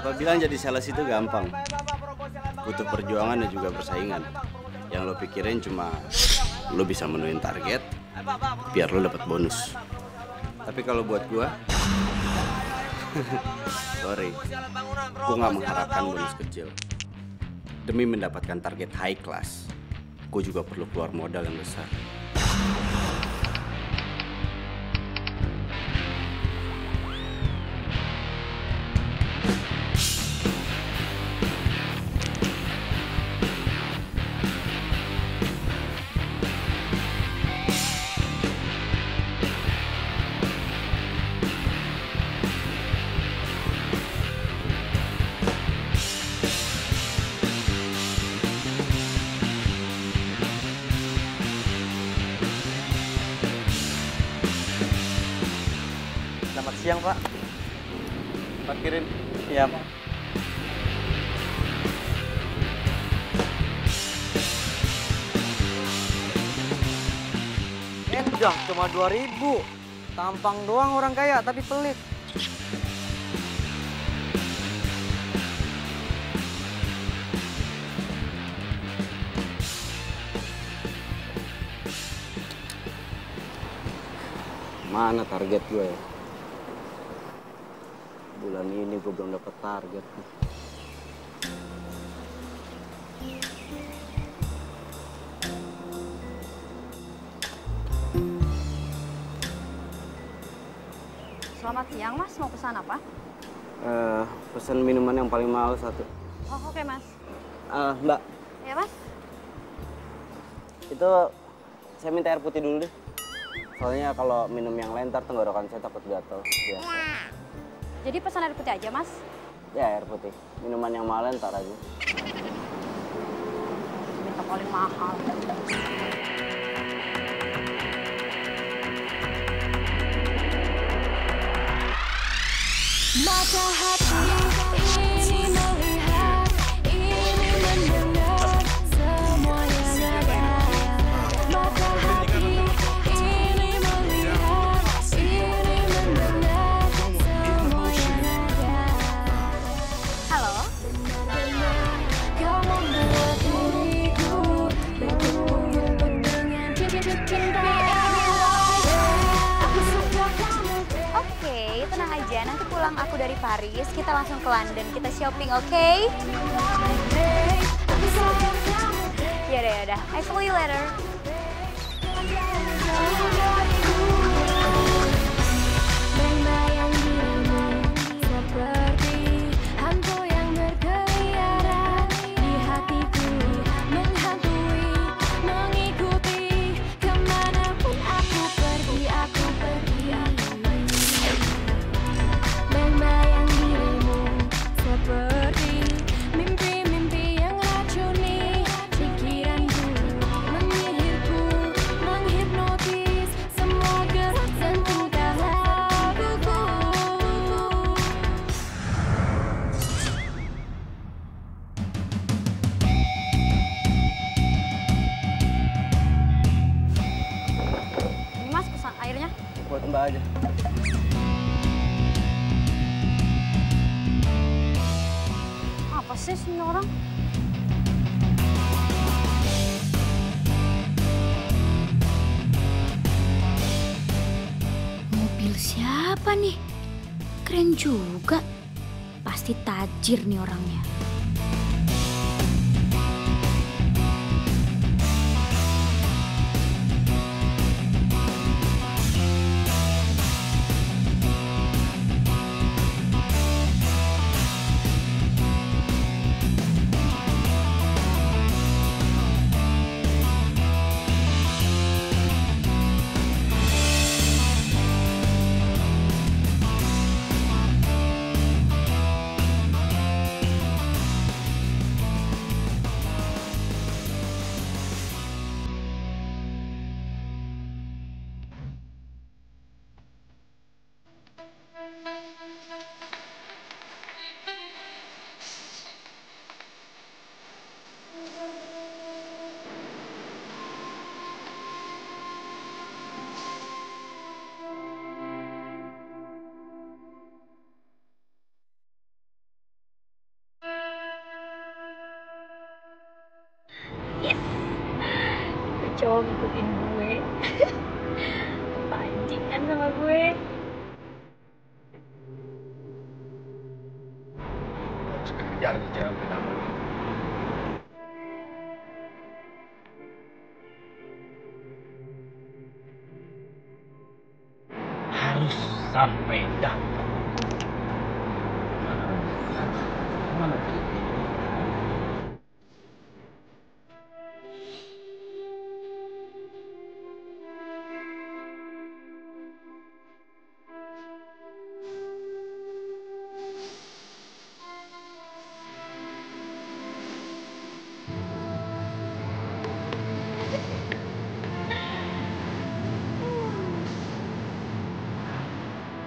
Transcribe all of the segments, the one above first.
Siapa bilang jadi sales itu gampang? Butuh perjuangan dan juga persaingan. Yang lo pikirin cuma lo bisa menuhin target, biar lo dapat bonus. Tapi kalau buat gua, sorry, gua nggak mengharapkan bonus kecil. Demi mendapatkan target high class, gua juga perlu keluar modal yang besar. Selamat siang, Pak. Parkirin. Iya, Pak. Udah cuma 2.000. Tampang doang orang kaya, tapi pelit. Mana target gue ya? Bulan ini gue belum dapat target. Selamat siang, Mas. Mau pesan apa? Pesan minuman yang paling mahal satu. Oh, oke, Mas. Mbak, Ya, Mas? itu saya minta air putih dulu deh. Soalnya kalau minum yang lain ntar tenggorokan saya takut gatel. Biasa. Jadi pesan air putih aja, Mas? Ya air putih. Minuman yang mahal ntar aja. Minta paling mahal. Mata hati ini melihat, ini mendengar semua yang ada. Mata hati ini melihat, ini mendengar semua yang ada. Halo? Benar-benar kau membuat diriku bertumbuh dengan cinta. Aku suka kamu. Oke, tenang aja. Nanti pulang aku dari Paris, kita langsung ke London. Kita shopping, oke? Yaudah. I see you later. Membayang dirimu seperti hantu yang berkeliaran di hatiku, menghantui, mengikuti kemanapun aku pergi. Membayang dirimu seperti mimpi-mimpi yang racuni pikiranku, menyihirku, menghipnotis semua gerak dan tingkah lakuku. Ini, Mas, pesan airnya. Buat Mbak aja. Apa sih ini orang? Mobil siapa nih? Keren juga. Pasti tajir nih orangnya. cowok ngikutin gue. Pancing kan sama gue. Jangan dijawab kenapa. Harus sampai dapat. Mana?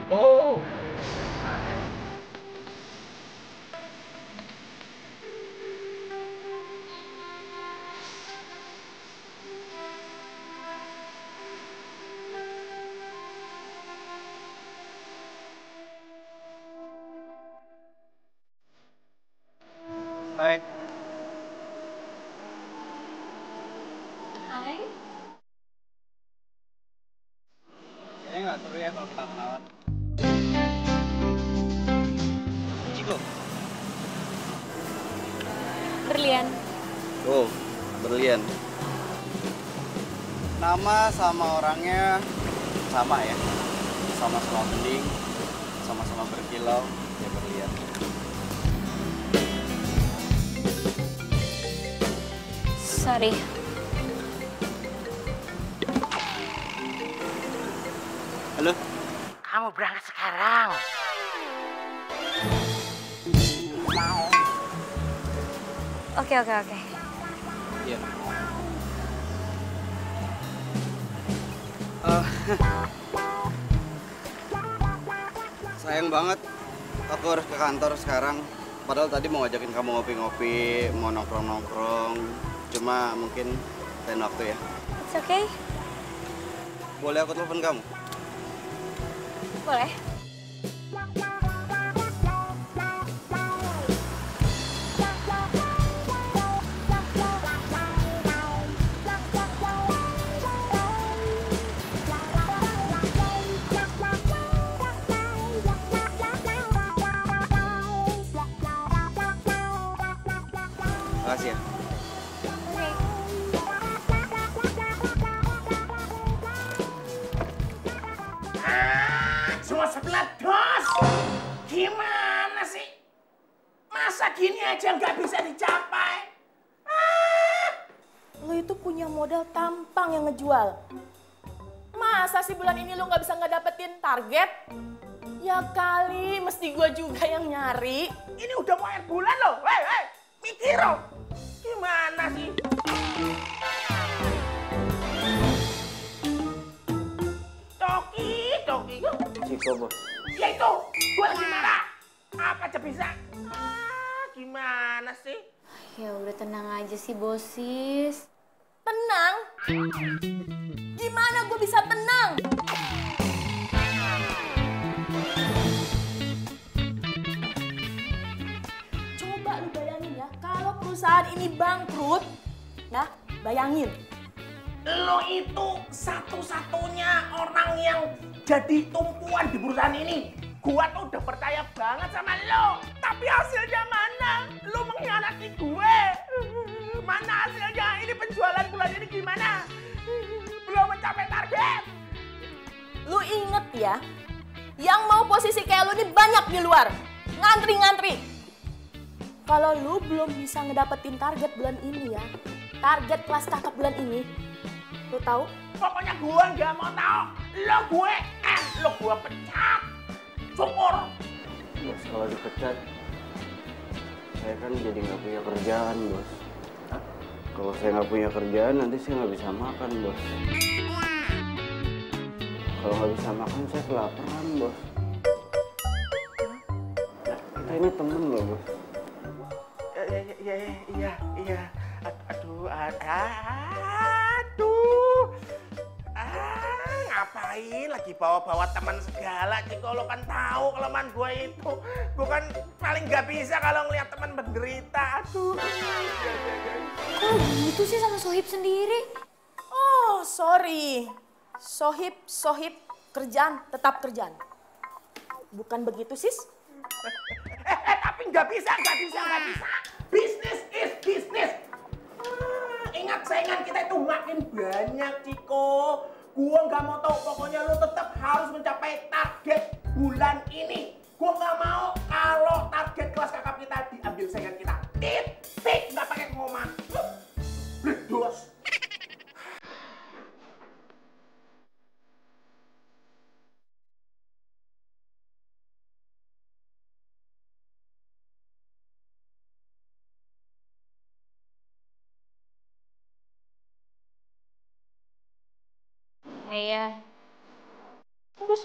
Oh. Hai. Hai. Kayaknya nggak seru ya kalau kita kenalan. Ciko. Berlian. Oh, Berlian. Nama sama orangnya sama ya. Sama-sama bening, sama-sama berkilau, ya Berlian. Sorry. Halo? Kamu berangkat sekarang. Oke. Iya. Sayang banget, aku harus ke kantor sekarang. Padahal tadi mau ngajakin kamu ngopi-ngopi, mau nongkrong-nongkrong. Cuma mungkin lain waktu ya. It's okay. Boleh aku telepon kamu? Boleh. Makasih ya. Oke. Semua sebelah dos. Gimana sih? Masa gini aja nggak bisa dicapai? Lo itu punya modal tampang yang ngejual. Masa sih bulan ini lo nggak bisa ngedapetin target? Ya kali, mesti gue juga yang nyari. Ini udah mau akhir bulan loh. Hei, mikir loh. Gimana sih? Coki. Ciko, Bos. Ya itu, gue lagi marah. Apa aja bisa? Gimana sih? Ya udah tenang aja sih, Bosis. Tenang? Gimana gue bisa tenang? Coba lu bayangin ya, kalau perusahaan ini bangkrut, ya bayangin. Lo itu satu-satunya orang yang jadi tumpuan di perusahaan ini. Gua tuh udah percaya banget sama lo. Tapi hasilnya mana? Lo mengkhianati gue. Mana hasilnya? Ini penjualan bulan ini gimana? Belum mencapai target. Lu inget ya, yang mau posisi kayak lu ini banyak di luar. Ngantri-ngantri. Kalau lu belum bisa ngedapetin target bulan ini ya, target kelas kakap bulan ini, lu tahu? Pokoknya gue nggak mau tahu. Lo gue pecat. Syukur. Bos, kalau dipecat, saya kan jadi nggak punya kerjaan, Bos. Kalau saya nggak punya kerjaan, nanti saya nggak bisa makan, Bos. Kalau nggak bisa makan, saya kelaparan, Bos. Kita ini temen loh, Bos. Iya. Aduh. Ngapain lagi bawa-bawa teman segala? Ciko, lo kan tahu kelemahan gue itu. Gue kan paling nggak bisa kalau ngeliat teman menderita. Aduh. Kok gitu sih sama Sohib sendiri? Oh Oh, sorry. Sohib, kerjaan, tetap kerjaan. Bukan begitu, sis? Tapi nggak bisa. Bisnis is bisnis. Ingat saingan kita itu makin banyak, Ciko. Gua nggak mau tahu, pokoknya lu tetap harus mencapai target bulan ini. Gua nggak mau kalau target kelas kakap kita diambil saingan kita. Titik, nggak pakai ngomong. Bledos. Iya. Terus?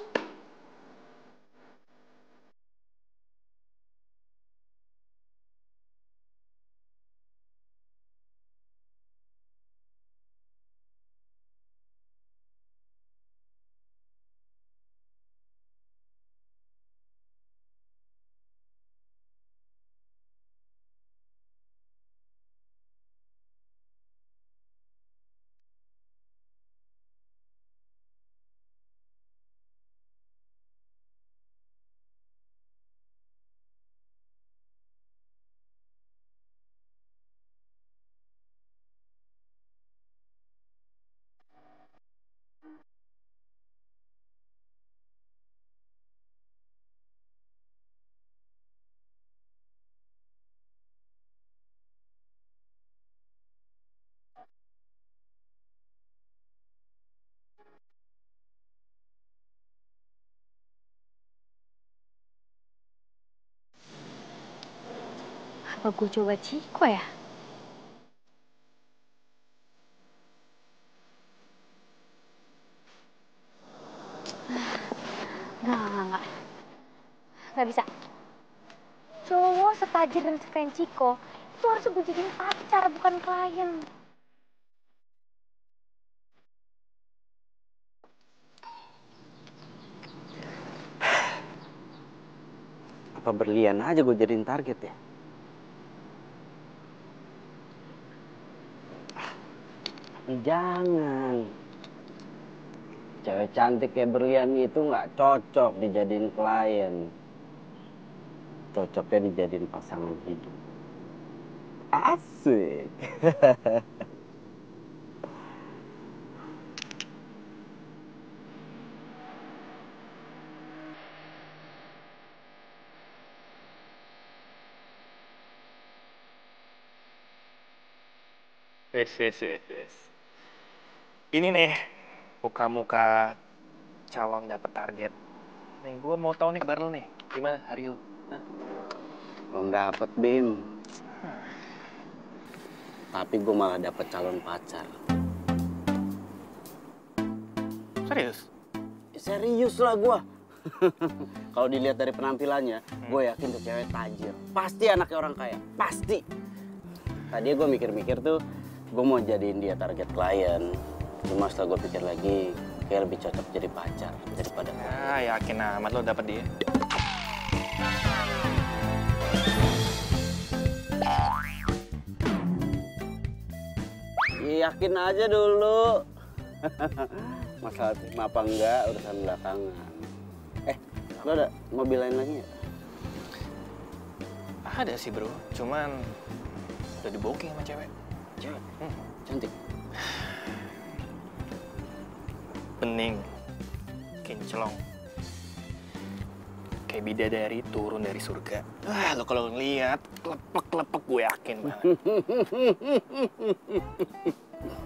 Apa gue coba Ciko ya? Enggak. Nggak bisa. Cowok setajir dan sekeren Ciko itu harus gue jadiin pacar, bukan klien. Apa berlian aja gue jadiin target ya? Jangan. Cewek cantik kayak berlian itu nggak cocok dijadiin klien. Cocoknya dijadiin pasangan hidup. Asik. Wes. Ini nih, muka-muka calon dapet target. Nih, gue mau tahu nih kabar lu nih. Gimana hari lu? Belum dapet, Bim. Tapi gue malah dapet calon pacar. Serius? Serius lah gue. Kalau dilihat dari penampilannya, gue yakin tuh cewek tajir. Pasti anaknya orang kaya, pasti. Tadi gue mikir-mikir tuh, gue mau jadiin dia target klien. Cuma setelah gue pikir lagi, kayak lebih cocok jadi pacar daripada klien. Ya, yakin amat lo dapet dia. Yakin aja dulu. Masalah terima apa enggak, urusan belakangan. Lo ada mobil lain lagi nggak? Ada sih bro, cuman udah di-booking sama cewek. Cewek? Cantik? Bening, kinclong, kayak bidadari turun dari surga. Lo kalau ngeliat, lepek-lepek gue yakin banget.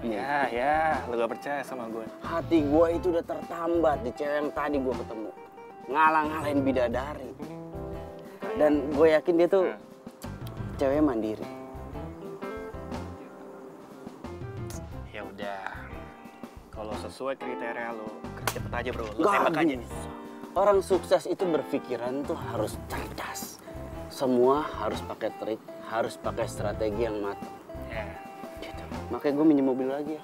Ya, lo gak percaya sama gue. Hati gue itu udah tertambat di cewek yang tadi gue ketemu. Ngalang-ngalain bidadari. Dan gue yakin dia tuh cewek mandiri. Ya udah, kalau sesuai kriteria lo, cepet aja bro, lo tembak aja nih. Orang sukses itu berpikiran tuh harus cerdas. Semua harus pakai trik, harus pakai strategi yang matang. Gitu. Makanya gue minjem mobil lagi ya.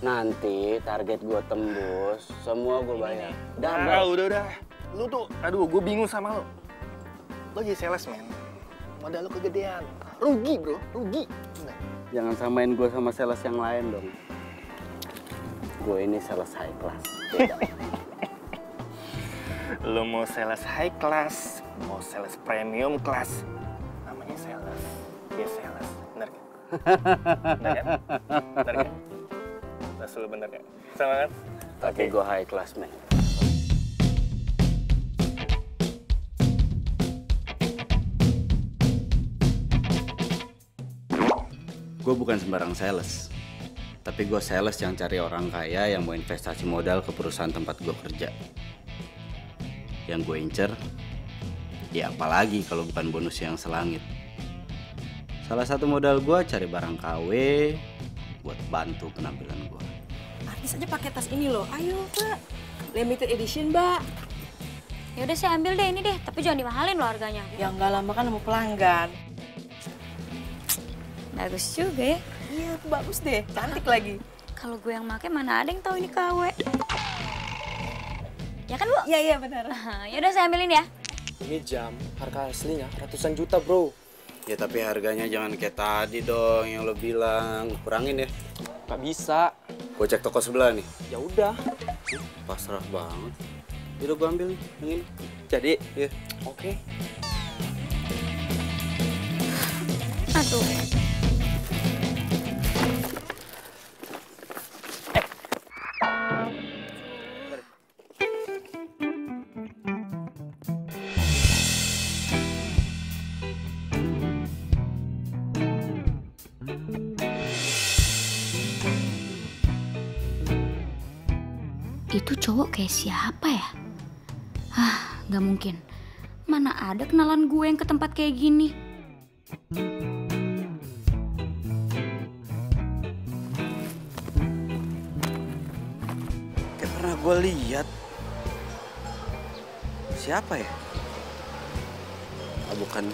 Nanti target gue tembus, semua gue bayar. Udah. Lu tuh, aduh gue bingung sama lo. Lo jadi sales man, modal lo kegedean. Rugi bro, rugi. Jangan samain gue sama sales yang lain dong. Gue ini sales high class. Beda. Lo mau sales high class, mau sales premium class, namanya sales. Dia sales, bener kan? Bener kan? Bener kan? Mas lu bener kan? Sama kan? Tapi gue high class, man. Gue bukan sembarang sales, tapi gue sales yang cari orang kaya yang mau investasi modal ke perusahaan tempat gue kerja. Yang gue incer, ya apalagi kalau bukan bonus yang selangit. Salah satu modal gue cari barang KW buat bantu penampilan gue. Artis aja pakai tas ini loh. Ayo, Mbak. Limited edition, Mbak. Ya udah saya ambil deh ini deh, tapi jangan dimahalin loh harganya. Ya nggak lama kan nemu pelanggan. Bagus juga ya. Iya, bagus deh. Cantik lagi. Kalau gue yang make mana ada yang tahu ini KW. Ya kan, Bu? Iya, iya benar. Ya udah saya ambilin ya. Ini jam, harga aslinya ratusan juta, bro. Ya tapi harganya jangan kayak tadi dong yang lo bilang. Kurangin ya. Gak bisa. Gue cek toko sebelah nih. Ya udah. Pasrah banget. Udah gue ambil nih yang ini. Jadi, Ya. oke. Aduh. Itu cowok kayak siapa ya? Nggak mungkin. Mana ada kenalan gue yang ke tempat kayak gini. Kayak pernah gue lihat. Siapa ya? Bukan.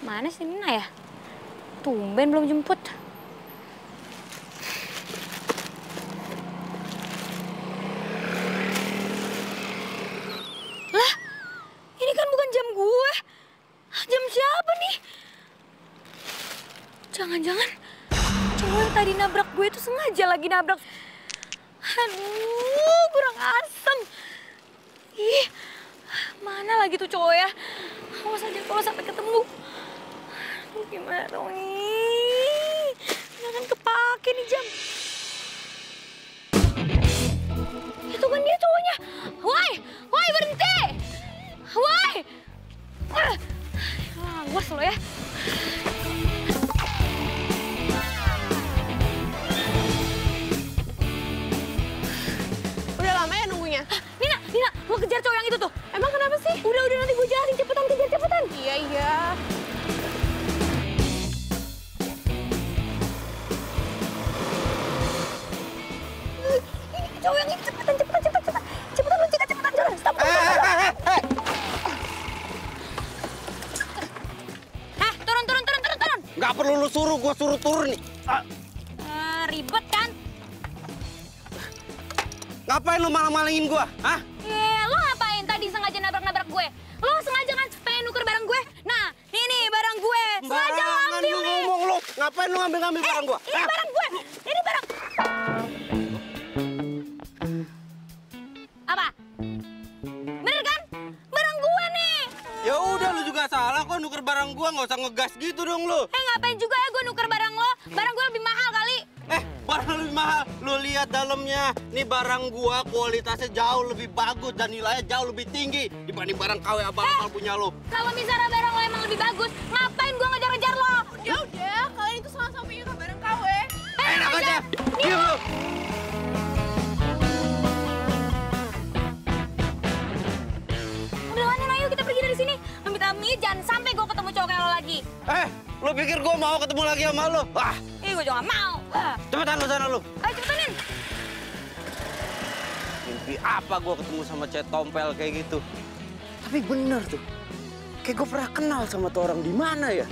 Mana sih Nina ya? Tumben belum jemput. Lah, ini kan bukan jam gue. Jam siapa nih? Jangan-jangan cowok yang tadi nabrak gue itu sengaja lagi nabrak. Aduh, kurang asem. Ih, mana lagi tuh cowok ya? Awas aja kalau sampai ketemu. Aduh, gimana dong nih? Jangan kepake nih jam. Itu kan dia cowoknya. Woi, woi berhenti. Woi. Awas lo ya. Udah lama ya nunggunya? Nina, lo kejar cowok yang itu tuh. Emang kenapa sih? Udah nanti gue jelasin, cepetan kejar cepetan. Iya, iya. Ini cowok yang ini cepetan lo cepetan jalan. Stop. Turun. Nggak perlu lu suruh, gue suruh turun nih. Ribet kan? Ngapain lu malah-malingin gue? Hah? Lo ngapain tadi sengaja nabrak gue? Lo sengaja kan pengen nuker barang gue? Nah, ini barang gue. Sengaja lo Barangan ambil lu nih. ngomong lu. Ngapain lu ngambil barang gue? Ini barang gue. Ini barang. Apa? Bener kan? Barang gue nih. Ya udah lu juga salah kok nuker barang gue, nggak usah ngegas gitu dong lu. Ngapain juga ya gue nuker barang lo? Barang gue lebih mahal kali. Barang lebih mahal. Lu lihat dalamnya. Nih barang gua kualitasnya jauh lebih bagus dan nilainya jauh lebih tinggi dibanding barang KW abang-abang punya lu. Kalau misalnya barang lo emang lebih bagus, ngapain gue ngejar-ngejar lo? Udah, kalian itu sama-sama punya barang KW. Enak aja. Diam lu. Udah Nin, ayo kita pergi dari sini. Amit-amit jangan sampai gue ketemu cowok kayak lo lagi. Lu pikir gua mau ketemu lagi sama lu? Wah, Ih, gue juga gak mau. cepetan lu sana lu. Ayo cepetan, Mimpi apa gua ketemu sama cewek tompel kayak gitu? Tapi bener tuh. Kayak gue pernah kenal sama tuh orang di mana ya?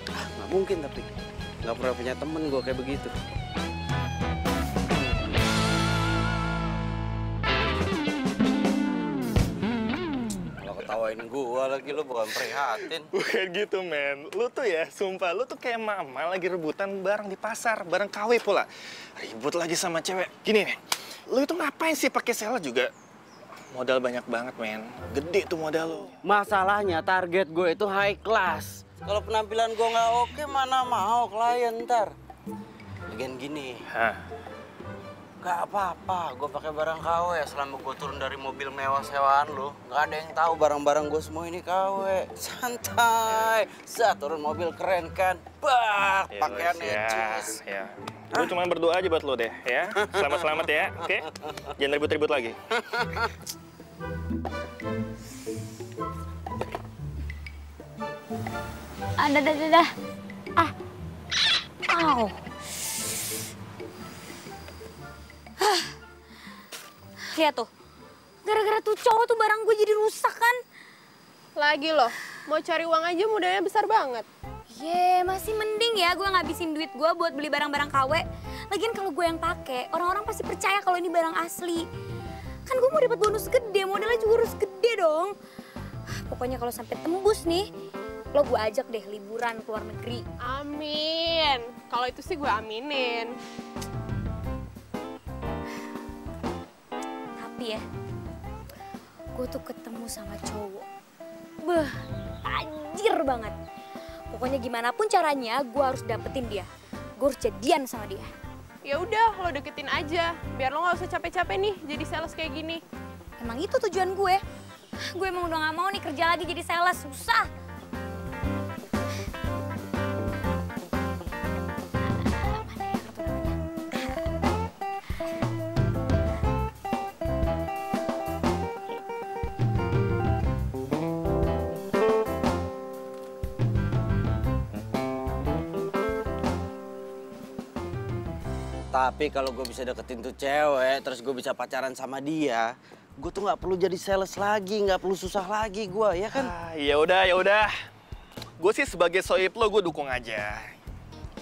Nggak mungkin tapi nggak pernah punya temen gue kayak begitu. Ketawain gua lagi, lu bukan prihatin. Bukan gitu, men. Lu tuh ya, sumpah, lu tuh kayak mama lagi rebutan barang di pasar, barang KW pula. Ribut lagi sama cewek. Gini nih, lu itu ngapain sih pakai sales juga? Modal banyak banget, men. Gede tuh modal lu. Masalahnya target gue itu high class. Kalau penampilan gue nggak oke, mana mau klien ntar. Lagian gini. Hah? Gak apa-apa, gue pakai barang KW selama gue turun dari mobil mewah sewaan lu. Gak ada yang tahu barang-barang gue semua ini KW. Santai, turun mobil keren kan. Bak, pakaiannya jus. Ya. Gue cuma berdoa aja buat lo deh, ya. Selamat-selamat ya, oke? Jangan ribut-ribut lagi. Dah. Au. Lihat tuh, gara-gara tuh cowok tuh barang gue jadi rusak kan. Lagi loh, mau cari uang aja modalnya besar banget. Masih mending ya gue ngabisin duit gue buat beli barang-barang KW. Lagian kalau gue yang pakai, orang-orang pasti percaya kalau ini barang asli. Kan gue mau dapat bonus gede, modalnya juga harus gede dong. Pokoknya kalau sampai tembus nih, lo gue ajak deh liburan ke luar negeri. Amin. Kalau itu sih gue aminin. Tapi ya, gue tuh ketemu sama cowok. Beh, tajir banget. Pokoknya gimana pun caranya, gue harus dapetin dia. Gue harus jadian sama dia. Ya udah, lo deketin aja. Biar lo nggak usah capek-capek nih jadi sales kayak gini. Emang itu tujuan gue. Gue emang udah gak mau nih kerja lagi jadi sales, susah. Tapi kalau gue bisa deketin tuh cewek, terus gue bisa pacaran sama dia, gue tuh nggak perlu jadi sales lagi, nggak perlu susah lagi gue, ya kan? Ya udah. Gue sih sebagai sohib lo, gue dukung aja.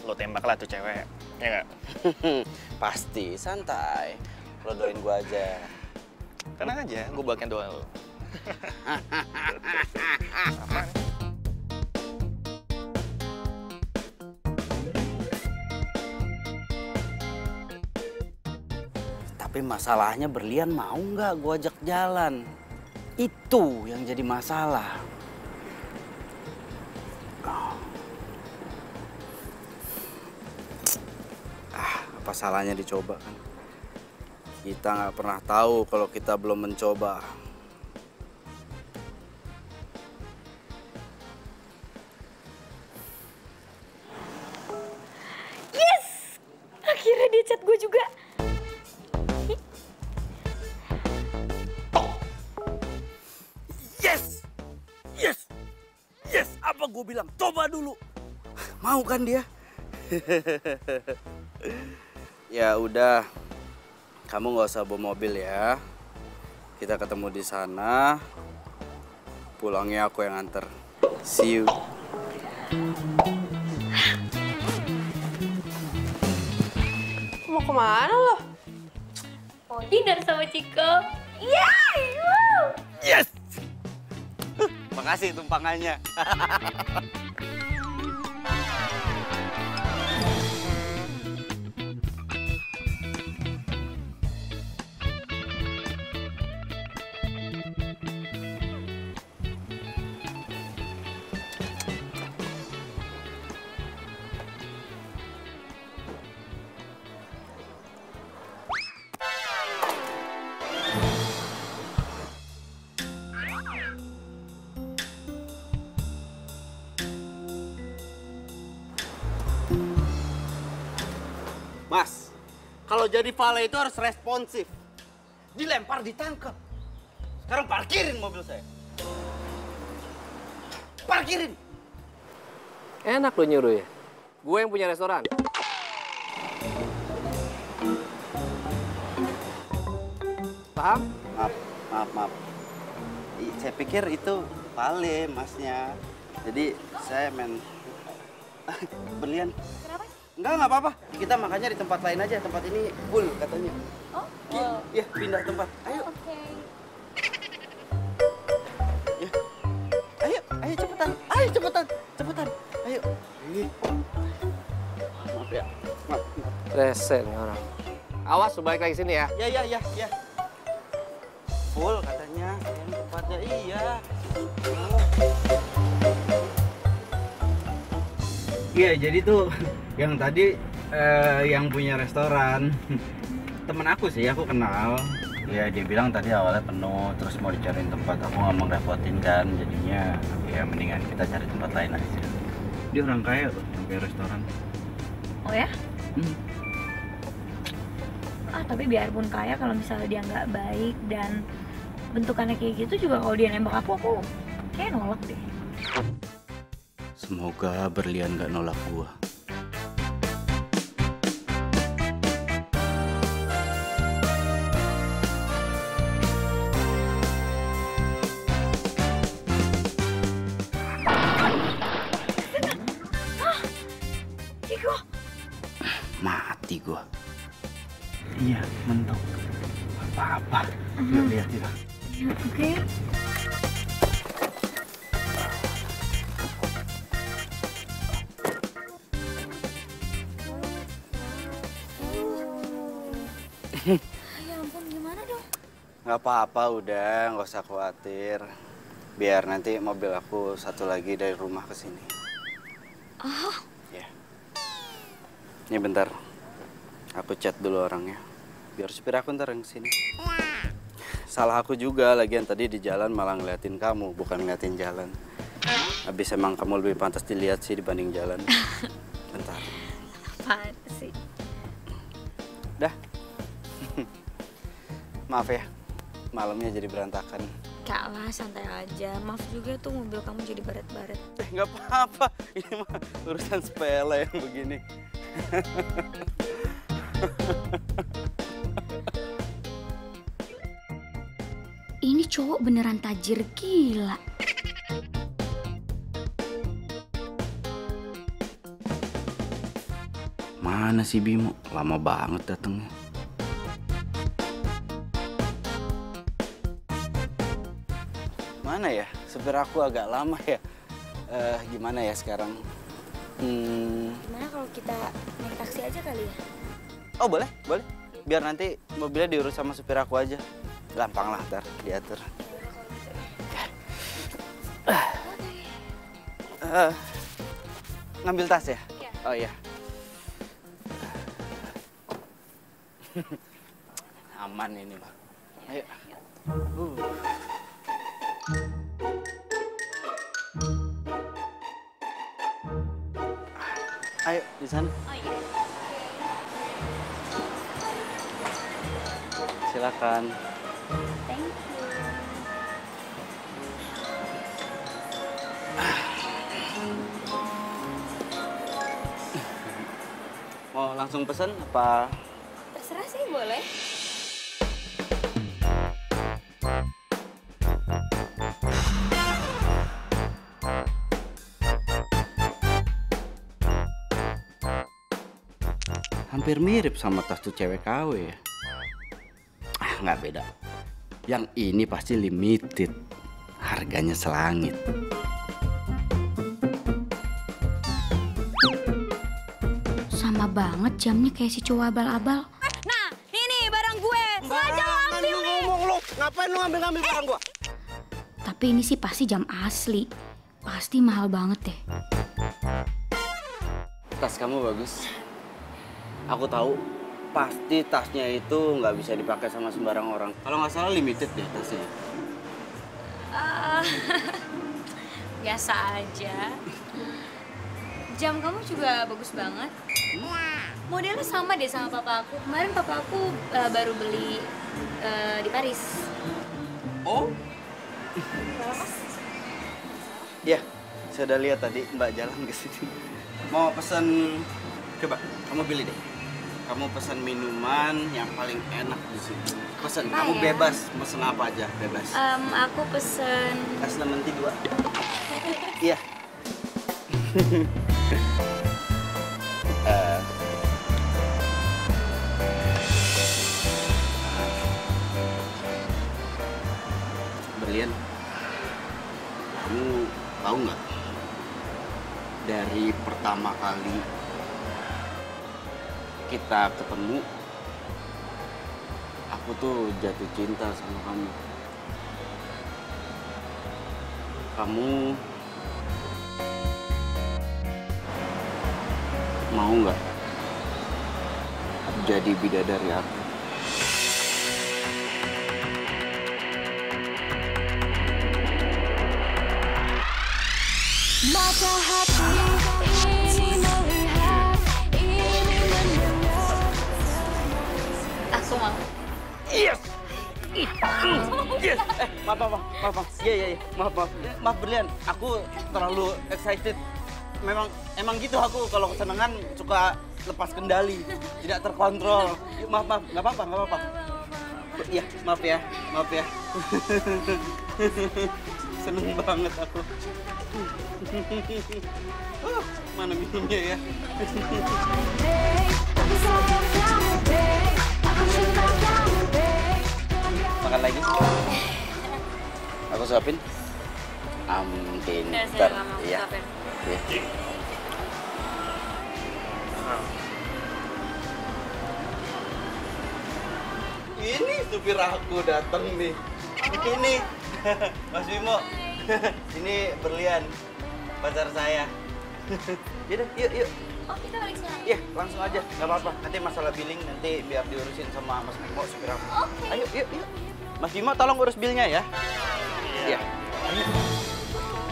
Lo tembaklah tuh cewek, ya nggak? Pasti, santai. Lo doain gue aja. Tenang aja, gue bawakan doa lo. Apaan? Tapi masalahnya Berlian mau nggak gue ajak jalan? Itu yang jadi masalah. Apa salahnya dicoba kan? Kita nggak pernah tahu kalau kita belum mencoba. Yes! Akhirnya dia chat gue juga. Yes! Apa gue bilang? Coba dulu. Mau kan dia? Ya udah, kamu nggak usah bawa mobil ya. Kita ketemu di sana. Pulangnya aku yang anter. See you. Mau kemana lo? Mau dinner sama Ciko. Yay! Woo! Yes! Makasih tumpangannya. Mas, kalau jadi valet itu harus responsif. Dilempar, ditangkap. Sekarang parkirin mobil saya. Parkirin. Enak lo nyuruh ya? Gue yang punya restoran. Paham? Maaf. Saya pikir itu Vale masnya. Jadi saya main berlian. Kenapa? Nggak apa-apa. Kita makannya di tempat lain aja. Tempat ini full katanya. Oh? Iya, pindah tempat. Ayo. Oke. Ya. Ayo cepetan. Ayo cepetan. Cepetan. Ayo. Maaf ya. Maaf. Rese nih orang. Awas, lu balik lagi sini ya. Ya. Full katanya. Ini tempatnya iya. Iya, jadi tuh yang tadi yang punya restoran temen aku sih, aku kenal. Ya dia bilang tadi awalnya penuh, terus mau dicariin tempat, aku nggak mau repotin kan, jadinya ya mendingan kita cari tempat lain aja. Dia orang kaya loh, yang punya restoran. Oh ya? Tapi biarpun kaya, kalau misalnya dia nggak baik dan bentukannya kayak gitu juga, kalau dia nembak aku kayak nolak deh. Semoga berlian gak nolak gua. Ciko. Mati gua. Iya, mentok. Apa-apa. Yuk lihat ya. Oke. Ya ampun, gimana dong? Nggak apa-apa, udah nggak usah khawatir. Biar nanti mobil aku satu lagi dari rumah ke sini. Oh. Ya. Ini bentar. Aku chat dulu orangnya. Biar supir aku ntar yang kesini. Salah aku juga, lagian tadi di jalan malah ngeliatin kamu, bukan ngeliatin jalan. Habis emang kamu lebih pantas dilihat sih dibanding jalan. Bentar. Apaan sih? Dah. Maaf ya, malamnya jadi berantakan. Kak lah, santai aja. Maaf juga tuh mobil kamu jadi baret-baret. Nggak apa-apa, ini mah urusan sepele yang begini. Ini cowok beneran tajir gila. Mana sih Bimo? Lama banget datangnya. Mana ya? Supir aku agak lama ya. Gimana ya sekarang? Gimana kalau kita naik taksi aja kali ya? Oh boleh. Biar nanti mobilnya diurus sama supir aku aja. Gampang lah, ntar diatur. Ngambil tas ya? Iya. Oh iya. Aman ini, Bang. Ayo. Ayo, di sana. Oh iya. Silakan. Thank you. Mau langsung pesen apa? Terserah sih, boleh. Hampir mirip sama tas tuh cewek KW ya. Nggak beda. Yang ini pasti limited. Harganya selangit. Sama banget jamnya kayak si cowok abal-abal. Nah, ini barang gue. Sengaja lo ambil nih. Ngomong lu, ngapain lu ngambil barang gua? Tapi ini sih pasti jam asli. Pasti mahal banget deh. Tas kamu bagus. Aku tahu pasti tasnya itu nggak bisa dipakai sama sembarang orang. Kalau nggak salah limited deh tasnya. Biasa aja. Jam kamu juga bagus banget. Modelnya sama deh sama papa aku. Kemarin papa aku baru beli di Paris. Oh? Iya, saya udah lihat tadi Mbak jalan ke sini. Mau pesan, coba kamu pilih deh. Kamu pesan minuman yang paling enak di sini. Pesan, Apa kamu ya? bebas, pesan apa aja, bebas. Aku pesen Es lemon tea 2. Iya. Berlian, kamu tahu nggak? Dari pertama kali kita ketemu, aku tuh jatuh cinta sama kamu. Kamu mau nggak jadi bidadari aku? Mata hati ini melihat, ini mendengar. aku mau. Yes! Yes! Maaf. Iya. Maaf Berlian, aku terlalu excited. Emang gitu aku kalau kesenangan suka lepas kendali, tidak terkontrol. Maaf, nggak apa-apa. Iya, maaf ya. Seneng banget aku. Mana minumnya ya? Makan lagi? Aku suapin? Pinter. Iya. Ini supir aku datang nih. Ini Mas Bimo. Ini Berlian, pacar saya. Yaudah, yuk. Oh, kita balik sekarang. Iya, langsung aja, nggak apa-apa. Nanti masalah billing nanti biar diurusin sama Mas Bimo, supir aku. Oke. Ayo. Mas Bimo, tolong urus bilnya ya. Iya.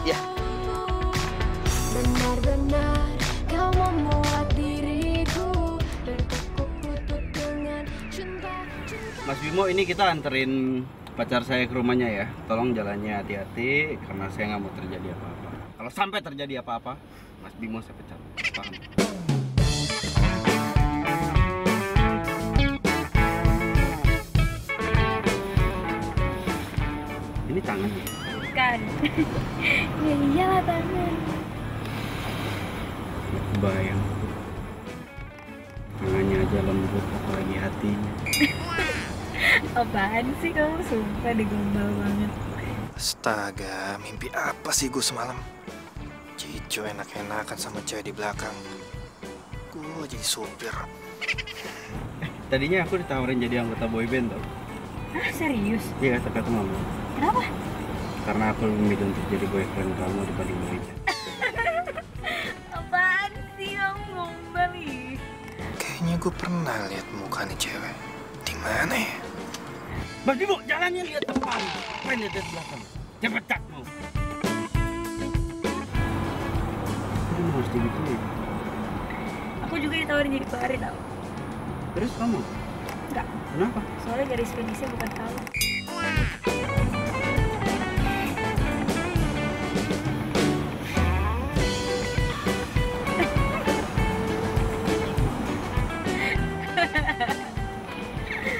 Iya. Benar-benar kau membuat diriku bertekuk lutut dengan cinta. Mas Bimo, ini kita anterin pacar saya ke rumahnya ya. Tolong jalannya hati-hati karena saya nggak mau terjadi apa-apa. Kalau sampai terjadi apa-apa, Mas Bimo saya pecat. Paham? Ini tangannya. Bukan. Ya iyalah tangan. Nggak kebayang. Tangannya aja lembut, apalagi hatinya. Apaan sih kamu? Sumpah digombal banget. Astaga, mimpi apa sih gue semalam? Cico enak-enakan sama cewek di belakang. Gue jadi supir. Tadinya aku ditawarin jadi anggota boyband tau. Hah, serius? Iya, kata mama. Kenapa? Karena aku lebih memilih untuk jadi boyfriend kamu dibanding boyband. Apaan sih kamu gombal ih? Kayaknya gue pernah lihat muka nih cewek. Di mana ya? Mas Bimo, jalannya lihat depan. Ngapain lihat belakang? Cepet cak mau. Ini harus digituin. Aku juga ditawarin jadi pari tau. Terus kamu? Enggak, Kenapa? soalnya garis finishnya bukan kamu.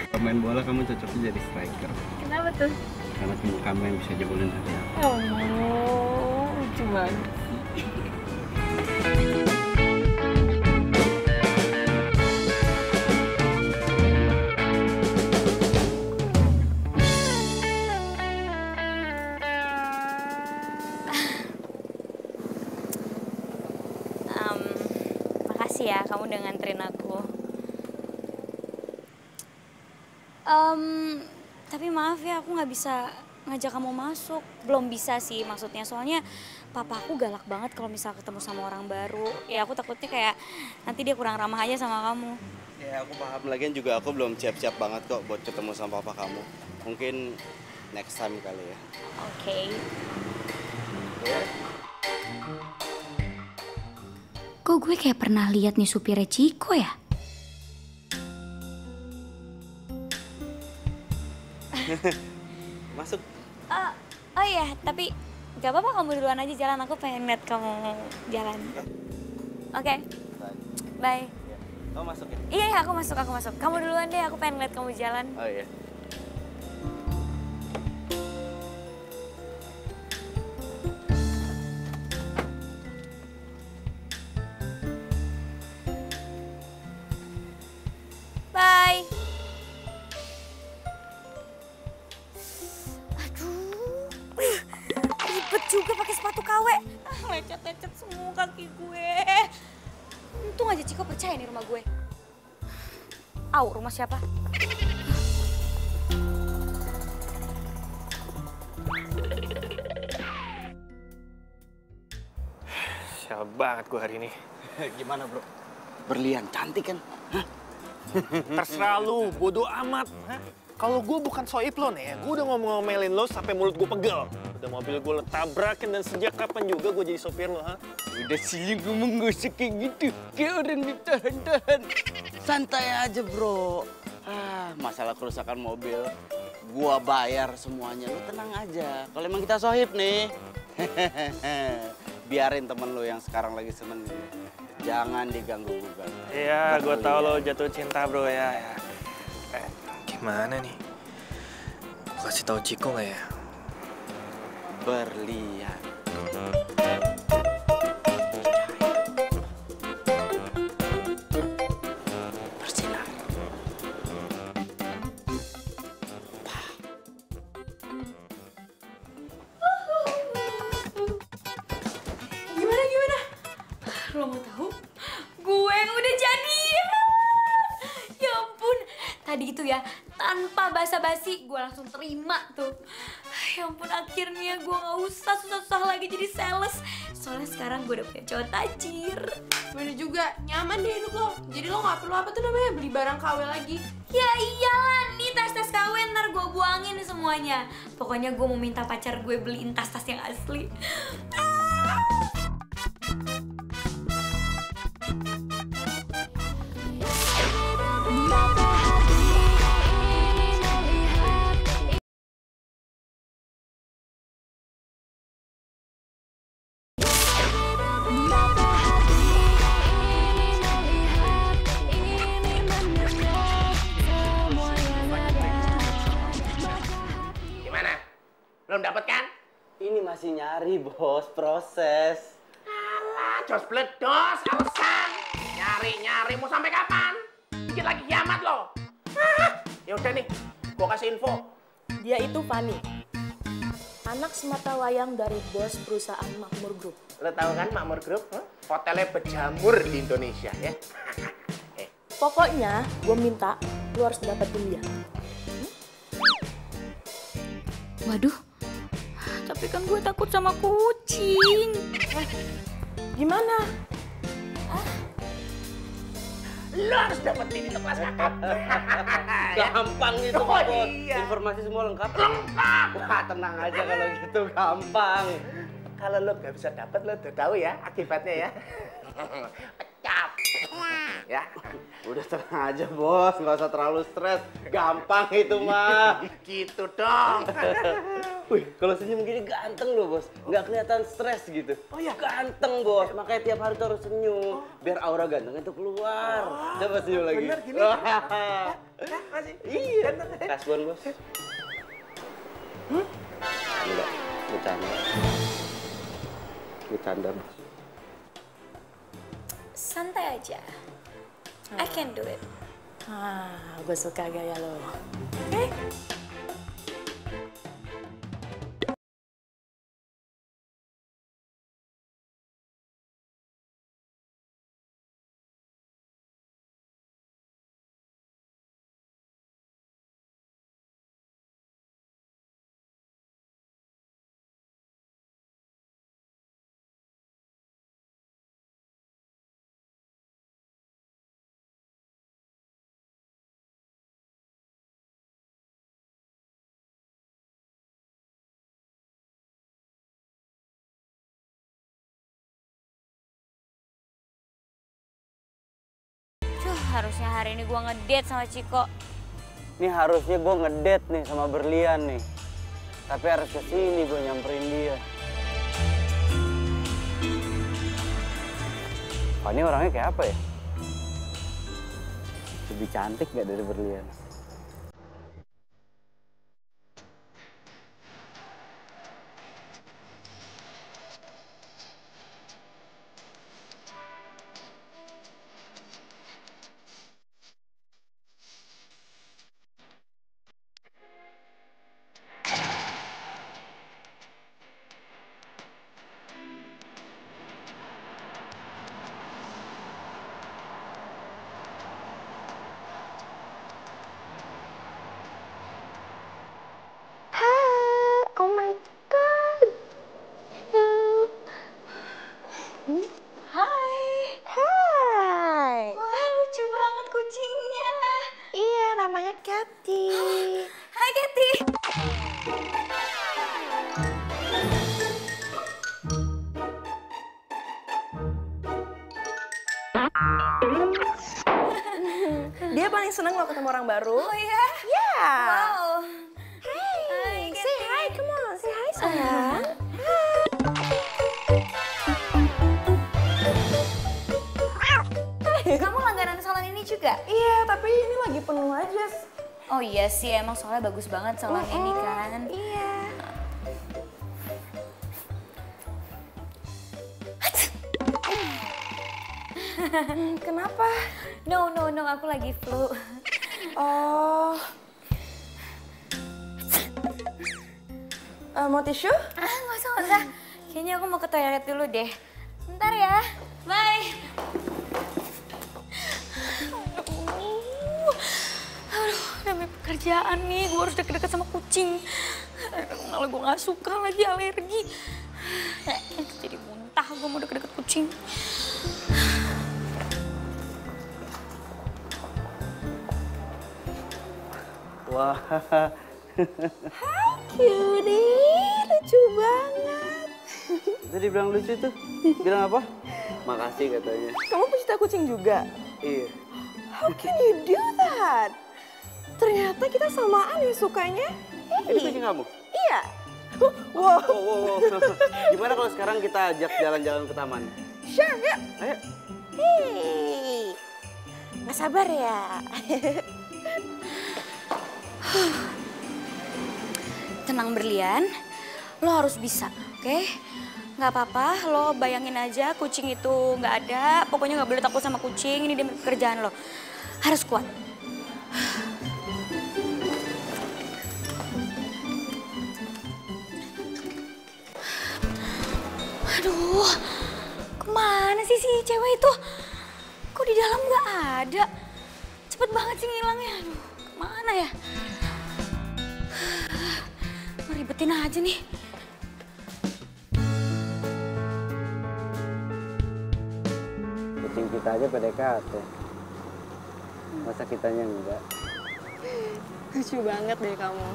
Kalau main bola kamu cocoknya jadi striker. Kenapa tuh? Karena cuma kamu yang bisa jebolin hati aku. Oh, lucu banget. Makasih ya kamu udah nganterin aku. Tapi maaf ya aku nggak bisa ngajak kamu masuk. Belum bisa sih maksudnya, soalnya papa aku galak banget kalau misal ketemu sama orang baru. Ya aku takutnya kayak nanti dia kurang ramah aja sama kamu. Ya aku paham, lagian juga aku belum siap-siap banget kok buat ketemu sama papa kamu. Mungkin next time kali ya. Oke. Kok gue kayak pernah lihat nih supirnya Ciko ya? Masuk. Oh iya, tapi gak apa-apa kamu duluan aja jalan. Aku pengen lihat kamu jalan. Oke. Bye. Kamu masuk ya? Iya, aku masuk. Kamu duluan deh, aku pengen lihat kamu jalan. Oh iya. Bye. Aduh, ribet juga pakai sepatu KW. Lecet-lecet semua kaki gue. Untung aja Ciko percaya nih rumah gue. Au, rumah siapa? Sial banget gue hari ini. Gimana bro? Berlian cantik kan? Hah? Terserah lu, bodo amat. Kalau gue bukan soib lo nih, gue udah ngomel-ngomelin lo sampai mulut gue pegel. Udah mobil gue lo tabrakin dan sejak kapan juga gue jadi sopir lo, ha? Udah sih ngomong gosip kayak gitu, kayak orang ditahan-tahan. Santai aja bro. Masalah kerusakan mobil, gua bayar semuanya. Lu tenang aja. Kalau emang kita sohib nih, biarin temen lu yang sekarang lagi seneng ini. Jangan diganggu-gugat. Iya, gue tau lo jatuh cinta bro ya. Gimana nih? Gue kasih tahu Ciko nggak ya? Berlian. Bersinar. Gimana? Lo mau tahu? Gue udah jadian. Ya ampun, tadi itu ya tanpa basa-basi gue langsung terima tuh. Ya ampun, akhirnya gue gak usah susah-susah lagi jadi sales. Soalnya sekarang gue udah punya cowok tajir. Bener juga, nyaman deh hidup lo. Jadi lo gak perlu apa tuh namanya, beli barang KW lagi. Ya iyalah, nih tas-tas KW ntar gue buangin semuanya. Pokoknya gue mau minta pacar gue beliin tas-tas yang asli. Gimana? Belum dapat kan? Ini masih nyari bos, proses. Alah, jos bledos, alasan. Nyari mau sampai kapan? Dikit lagi kiamat lo. Ya udah nih, gua kasih info. Dia itu Fani, anak sematawayang dari bos perusahaan Makmur Group. Lo tahu kan Makmur Group? Hotelnya berjamur di Indonesia ya. Pokoknya gue minta lu harus dapetin dia. Waduh, tapi kan gue takut sama kucing. Gimana? Lo harus dapetin itu kelas kakap. Gampang itu Oh, bos. iya. Informasi semua lengkap. Lengkap. Wah tenang aja kalau gitu, gampang. Kalau lo gak bisa dapet, lo udah tahu ya akibatnya ya. Pecap. Ya. Udah tenang aja bos, nggak usah terlalu stres. Gampang itu mah. Gitu dong. Wih, kalau senyum gini ganteng loh bos, nggak kelihatan stres gitu. Oh iya? Ganteng bos, makanya tiap hari tuh harus senyum, biar aura gantengnya tuh keluar. Coba senyum lagi. Bener gini? Ya, masih. Iya, kasbon bos. Enggak, bercanda. Bercanda bos. Santai aja. I can do it. Gue suka gaya lo. Harusnya hari ini gue ngedate sama Ciko. Ini harusnya gue ngedate nih sama Berlian nih. Tapi harus kesini gue nyamperin dia. Wah, ini orangnya kayak apa ya? Lebih cantik gak dari berlian? Oh my god. Hai. Hai. Wah, lucu banget kucingnya. Iya, namanya Cathy. Hai, Cathy. Dia paling seneng lo ketemu orang baru. Oh ya? Ya. Wow. Hey, say hi, come on, say hi sayang. Kamu langganan salon ini juga? Iya, tapi ini lagi penuh aja. Oh iya sih, emang soalnya bagus banget salon ini kan. Iya. Kenapa? No, aku lagi flu. Oh. Mau tisu? Nggak usah. Kayaknya aku mau ke toilet dulu deh. Bentar ya. Bye. Aduh, namanya pekerjaan nih. Gue harus deket-deket sama kucing. Malah gue nggak suka lagi alergi. Jadi muntah gue mau deket-deket kucing. Wah. Hai cutie, lucu banget. Tadi bilang lucu tuh. Bilang apa? Makasih katanya. Kamu pecinta kucing juga? Iya. How can you do that? Ternyata kita samaan ya sukanya. Ini kucing kamu? Iya. Wow. Wow. Gimana kalau sekarang kita ajak jalan-jalan ke taman? Sure, yuk. Ayo. Hei. Nggak sabar ya? Tenang berlian, lo harus bisa, oke? Nggak apa-apa, lo bayangin aja kucing itu nggak ada. Pokoknya nggak boleh takut sama kucing, ini demi pekerjaan lo. Harus kuat. Aduh, kemana sih si cewek itu? Kok di dalam nggak ada? Cepet banget sih ngilangnya. Aduh, kemana ya? Ngeribetin aja nih. Kucing kita aja PDKT. Masa kitanya enggak? Lucu banget deh kamu.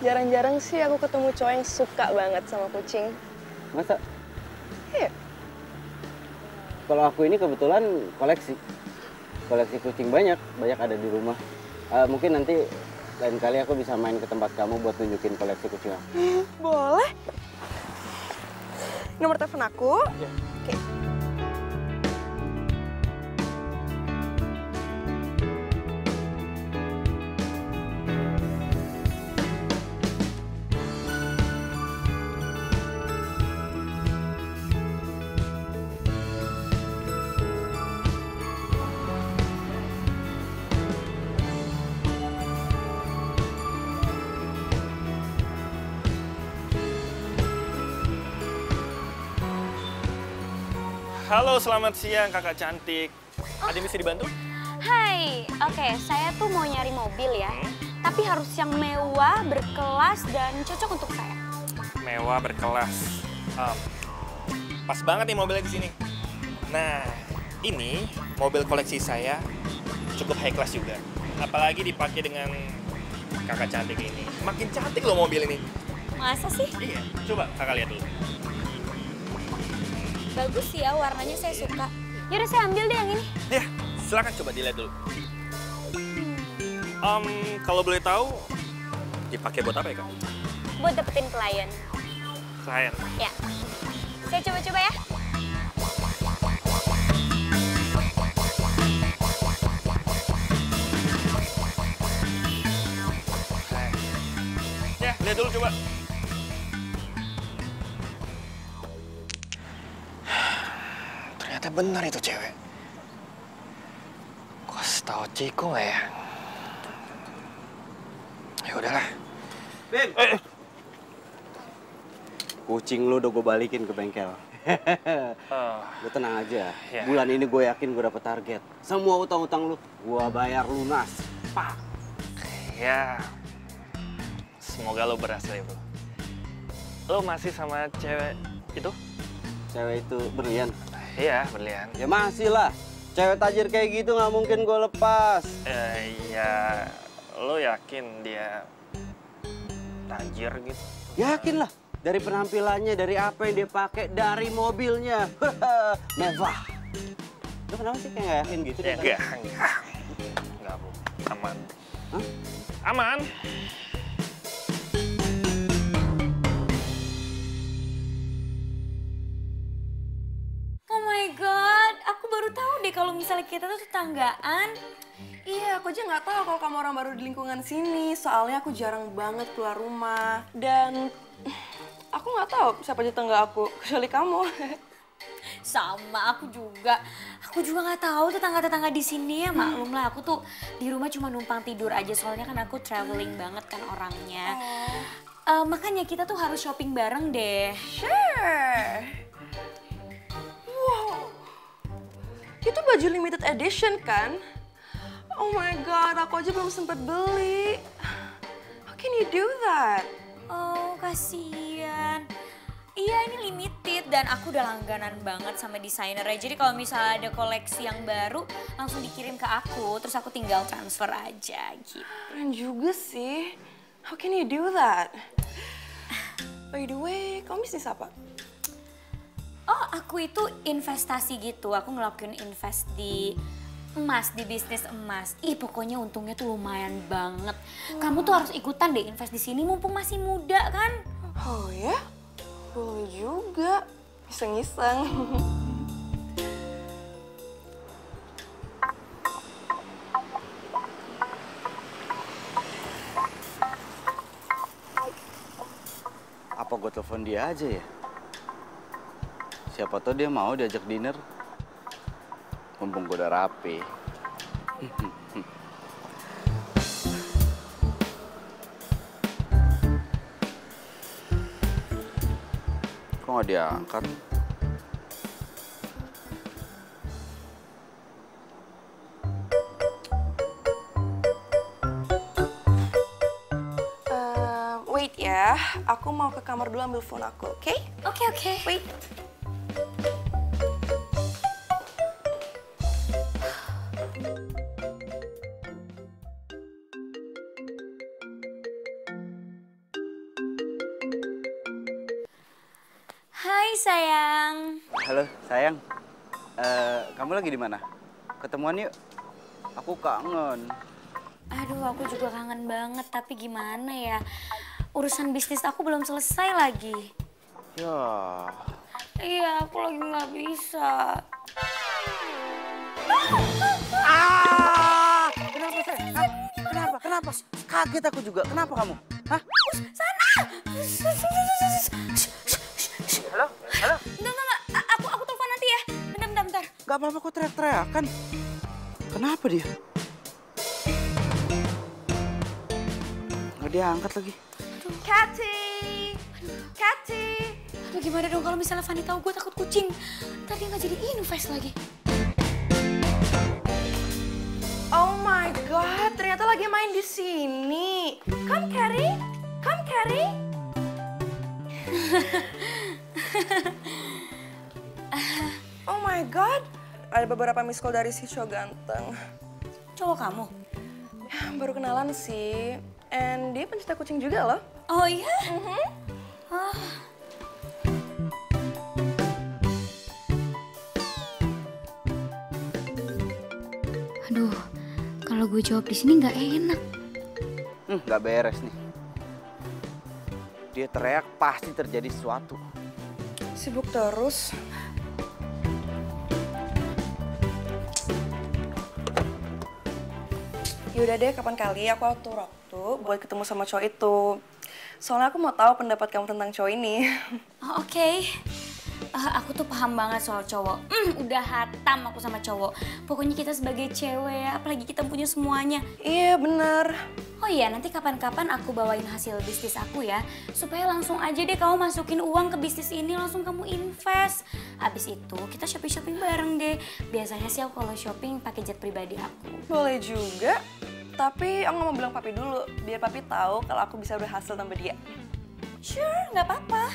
Jarang-jarang sih aku ketemu cowok yang suka banget sama kucing. Masa? Iya. Kalau aku ini kebetulan koleksi kucing banyak ada di rumah. Mungkin nanti lain kali aku bisa main ke tempat kamu buat nunjukin koleksi kucing aku. Boleh. Nomor telepon aku? Ya. Oke. Halo, selamat siang kakak cantik. Ada yang bisa dibantu? Hai, oke, saya tuh mau nyari mobil ya. Tapi harus yang mewah, berkelas, dan cocok untuk saya. Mewah, berkelas. Pas banget nih mobilnya di sini. Nah, ini mobil koleksi saya cukup high class juga. Apalagi dipakai dengan kakak cantik ini. Makin cantik loh mobil ini. Masa sih? Iya, coba kakak lihat dulu. Bagus sih ya, warnanya saya suka. Yaudah saya ambil deh yang ini. Ya, silakan coba dilihat dulu. Kalau boleh tahu, dipakai buat apa ya, Kak? Buat dapetin klien. Klien? Ya. Saya coba-coba ya. Lihat dulu coba. Ternyata benar itu cewek. Kok setahu Ciko nggak ya? Ya udahlah. Bim! Kucing lu udah gue balikin ke bengkel. Lu tenang aja. Ya. Bulan ini gue yakin gue dapet target. Semua utang-utang lu, gue bayar lunas. Pak! Ya, semoga lo berhasil ya, bro. Lo masih sama cewek itu? Cewek itu berlian? Iya, berlian. Ya masih lah. Cewek tajir kayak gitu nggak mungkin gue lepas. Ya, lo yakin dia tajir gitu? Yakin lah. Dari penampilannya, dari apa yang dia pakai, dari mobilnya. Mewah. Lu kenapa sih kayak nggak yakin gitu? Ya, enggak, bro. Aman. Hah? Aman. Oh my god, aku baru tahu deh kalau misalnya kita tuh tetanggaan. Iya, aku aja nggak tahu kalau kamu orang baru di lingkungan sini. Soalnya aku jarang banget keluar rumah. Dan aku nggak tahu siapa tetangga aku, kecuali kamu. Sama, aku juga. Aku juga nggak tahu tetangga-tetangga di sini ya. Maklum lah, aku tuh di rumah cuma numpang tidur aja. Soalnya kan aku traveling banget kan orangnya. Makanya kita tuh harus shopping bareng deh. Sure. Wow. Itu baju limited edition kan? Oh my god, aku aja belum sempat beli. How can you do that? Oh, kasihan. Iya, ini limited dan aku udah langganan banget sama desainernya. Jadi kalau misalnya ada koleksi yang baru, langsung dikirim ke aku. Terus aku tinggal transfer aja gitu. Keren juga sih. How can you do that? By the way, kamu bisnis apa? Oh, aku itu investasi gitu. Aku ngelakuin invest di emas, di bisnis emas. Ih, pokoknya untungnya tuh lumayan banget. Kamu tuh harus ikutan deh invest di sini mumpung masih muda kan? Oh ya? Boleh juga. Iseng-iseng. Apa gue telepon dia aja ya? Siapa tahu dia mau diajak dinner. Mumpung gue udah rapi. Kok nggak diangkat? Wait ya, aku mau ke kamar dulu ambil phone aku, oke? Oke. Wait. Hai sayang. Halo sayang, kamu lagi di mana? Ketemuan yuk. Aku kangen. Aduh, aku juga kangen banget. Tapi gimana ya? Urusan bisnis aku belum selesai lagi. Ya. Iya, aku lagi nggak bisa. Kenapa sayang? Hah? Kenapa? Kaget aku juga. Kenapa kamu? Hah? Sana! Halo? Enggak. Aku telepon nanti ya. Bentar. Gak apa-apa kok teriak-teriakan. Kenapa dia? Nggak diangkat lagi. Cathy! Aduh, gimana dong kalau misalnya Fanny tahu gue takut kucing. Ntar dia nggak jadi invest lagi. Oh my god, ternyata lagi main di sini. Come Carrie. Oh my god, ada beberapa miss call dari si cowok ganteng. Cowok kamu? Baru kenalan sih, and dia pencinta kucing juga loh. Oh iya? Aduh, kalau gue jawab di sini nggak enak. Nggak beres nih. Dia teriak pasti terjadi sesuatu. Sibuk terus. Yaudah deh, kapan kali aku atur waktu buat ketemu sama cowok itu. Soalnya aku mau tahu pendapat kamu tentang cowok ini. Oh, oke. Aku tuh paham banget soal cowok. Udah hatam aku sama cowok. Pokoknya kita sebagai cewek ya, apalagi kita punya semuanya. Iya, bener. Oh iya, nanti kapan-kapan aku bawain hasil bisnis aku ya. Supaya langsung aja deh kamu masukin uang ke bisnis ini, langsung kamu invest. Habis itu kita shopping-shopping bareng deh. Biasanya sih aku kalau shopping pakai jet pribadi aku. Boleh juga. Tapi aku nggak mau bilang papi dulu, biar papi tahu kalau aku bisa berhasil tanpa dia. Sure, nggak apa-apa.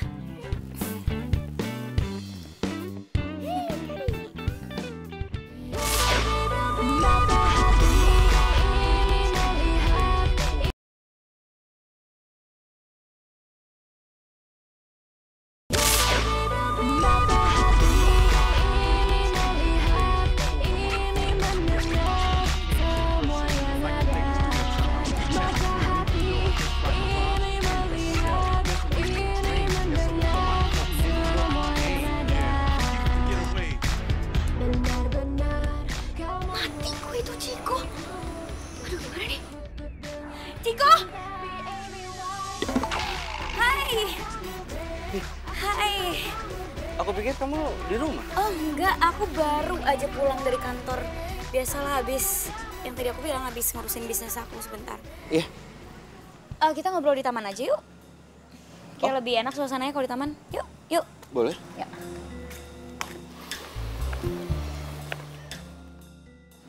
Ciko! Hai! Hai! Aku pikir kamu di rumah. Oh enggak, aku baru aja pulang dari kantor. Biasalah habis, yang tadi aku bilang habis ngurusin bisnis aku sebentar. Iya. Kita ngobrol di taman aja yuk. Kayak lebih enak suasananya kalau di taman. Yuk, yuk. Boleh. Yuk.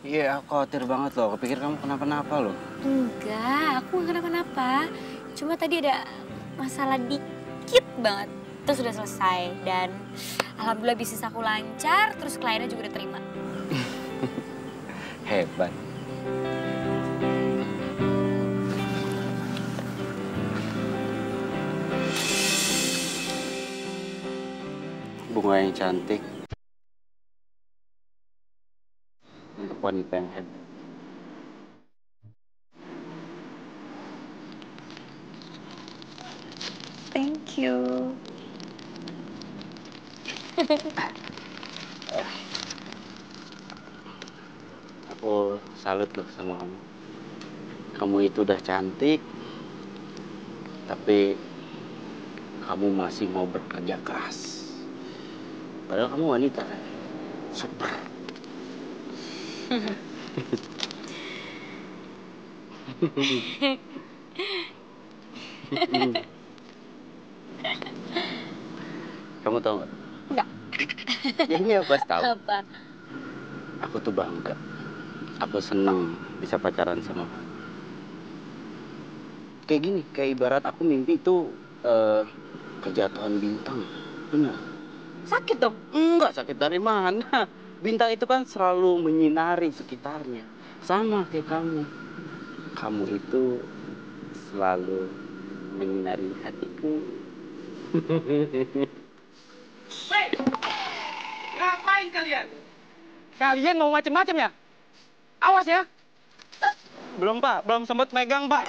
Iya, aku khawatir banget loh. Aku pikir kamu kenapa-napa loh. Enggak, aku nggak kenapa-napa. Cuma tadi ada masalah dikit banget. Itu sudah selesai dan alhamdulillah bisnis aku lancar, terus kliennya juga udah terima. Hebat. Bunga yang cantik untuk wanita yang hebat. Thank you. Aku salut loh sama kamu. Kamu itu udah cantik, tapi kamu masih mau bekerja keras. Padahal kamu wanita, super. Kamu tahu nggak? Enggak. Ini aku kasih tahu. Apa? Aku tuh bangga. Aku senang bisa pacaran sama kamu. Kayak gini, kayak ibarat aku mimpi itu kejatuhan bintang. Benar. Sakit dong? Enggak, sakit dari mana? Bintang itu kan selalu menyinari sekitarnya. Sama kayak kamu. Kamu itu selalu menyinari hatiku. Hei! Ngapain kalian? Kalian mau macem-macem ya? Awas ya! Belum, Pak. Belum sempat megang, Pak.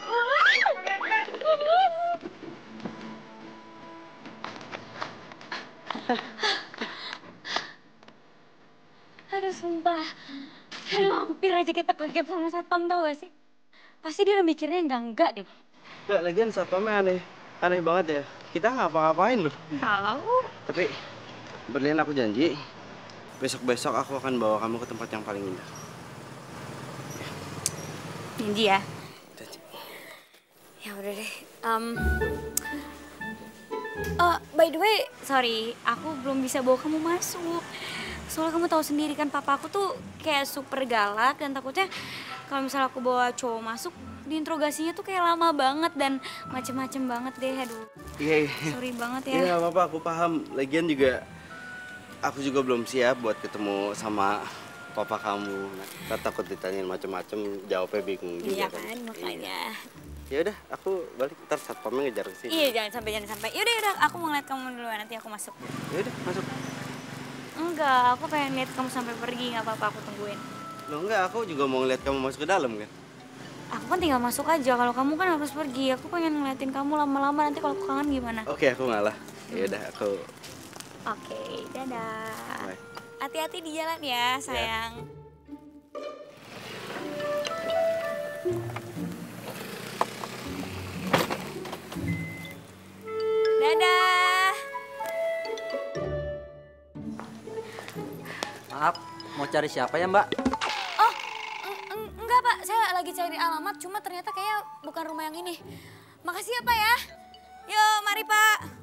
Aduh sumpah. Aduh hampir aja kita kegep sama satpam tau gak sih? Pasti dia udah mikirnya enggak deh. Enggak, lagian satpamnya aneh. Aneh banget ya. Kita ngapa-ngapain loh. Tahu. Tapi Berlian, aku janji besok-besok aku akan bawa kamu ke tempat yang paling indah. Janji ya? Janji. Ya udah deh. By the way, sorry, aku belum bisa bawa kamu masuk. Soalnya kamu tahu sendiri kan papa aku tuh kayak super galak dan takutnya kalau misalnya aku bawa cowok masuk, diinterogasinya tuh kayak lama banget dan macem-macem banget deh, aduh. Iya. Sorry banget ya. Iya, apa-apa, aku paham. Lagian juga aku juga belum siap buat ketemu sama papa kamu. Nah, takut ditanyain macem-macem, jawabnya bingung juga. Iya kan, makanya. Ya udah, aku balik, ntar satpamnya ngejar ke sini. Iya, jangan sampai. Yaudah, aku mau ngeliat kamu dulu, nanti aku masuk. Ya udah, masuk. Enggak, aku pengen lihat kamu sampai pergi, nggak apa-apa, aku tungguin. Loh enggak, aku juga mau ngeliat kamu masuk ke dalam kan. Aku kan tinggal masuk aja, kalau kamu kan harus pergi. Aku pengen ngeliatin kamu lama-lama, nanti kalau aku kangen gimana? Oke, aku ngalah. Ya udah, aku. Oke, dadah. Bye. Hati-hati di jalan ya, sayang. cari siapa ya, Mbak? Oh, enggak Pak, saya lagi cari alamat, cuma ternyata kayaknya bukan rumah yang ini. Makasih ya Pak ya. Yuk, mari Pak.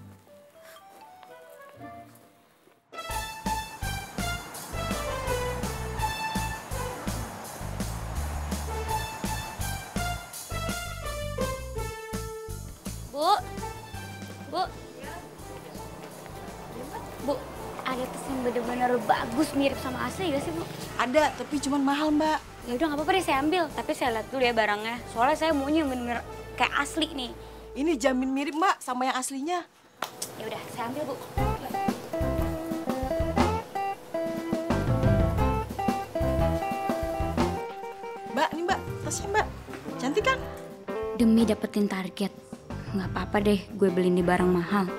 Bu, ada tas yang bener-bener bagus mirip sama asli gak sih Bu? Ada, tapi cuma mahal, Mbak. Ya udah nggak apa-apa deh saya ambil, tapi saya lihat dulu ya barangnya. Soalnya saya maunya yang bener-bener kayak asli nih. Ini jamin mirip, Mbak, sama yang aslinya. Ya udah, saya ambil Bu. Mbak, nih Mbak, tasnya Mbak. Cantik kan? Demi dapetin target, nggak apa-apa deh gue beliin di barang mahal.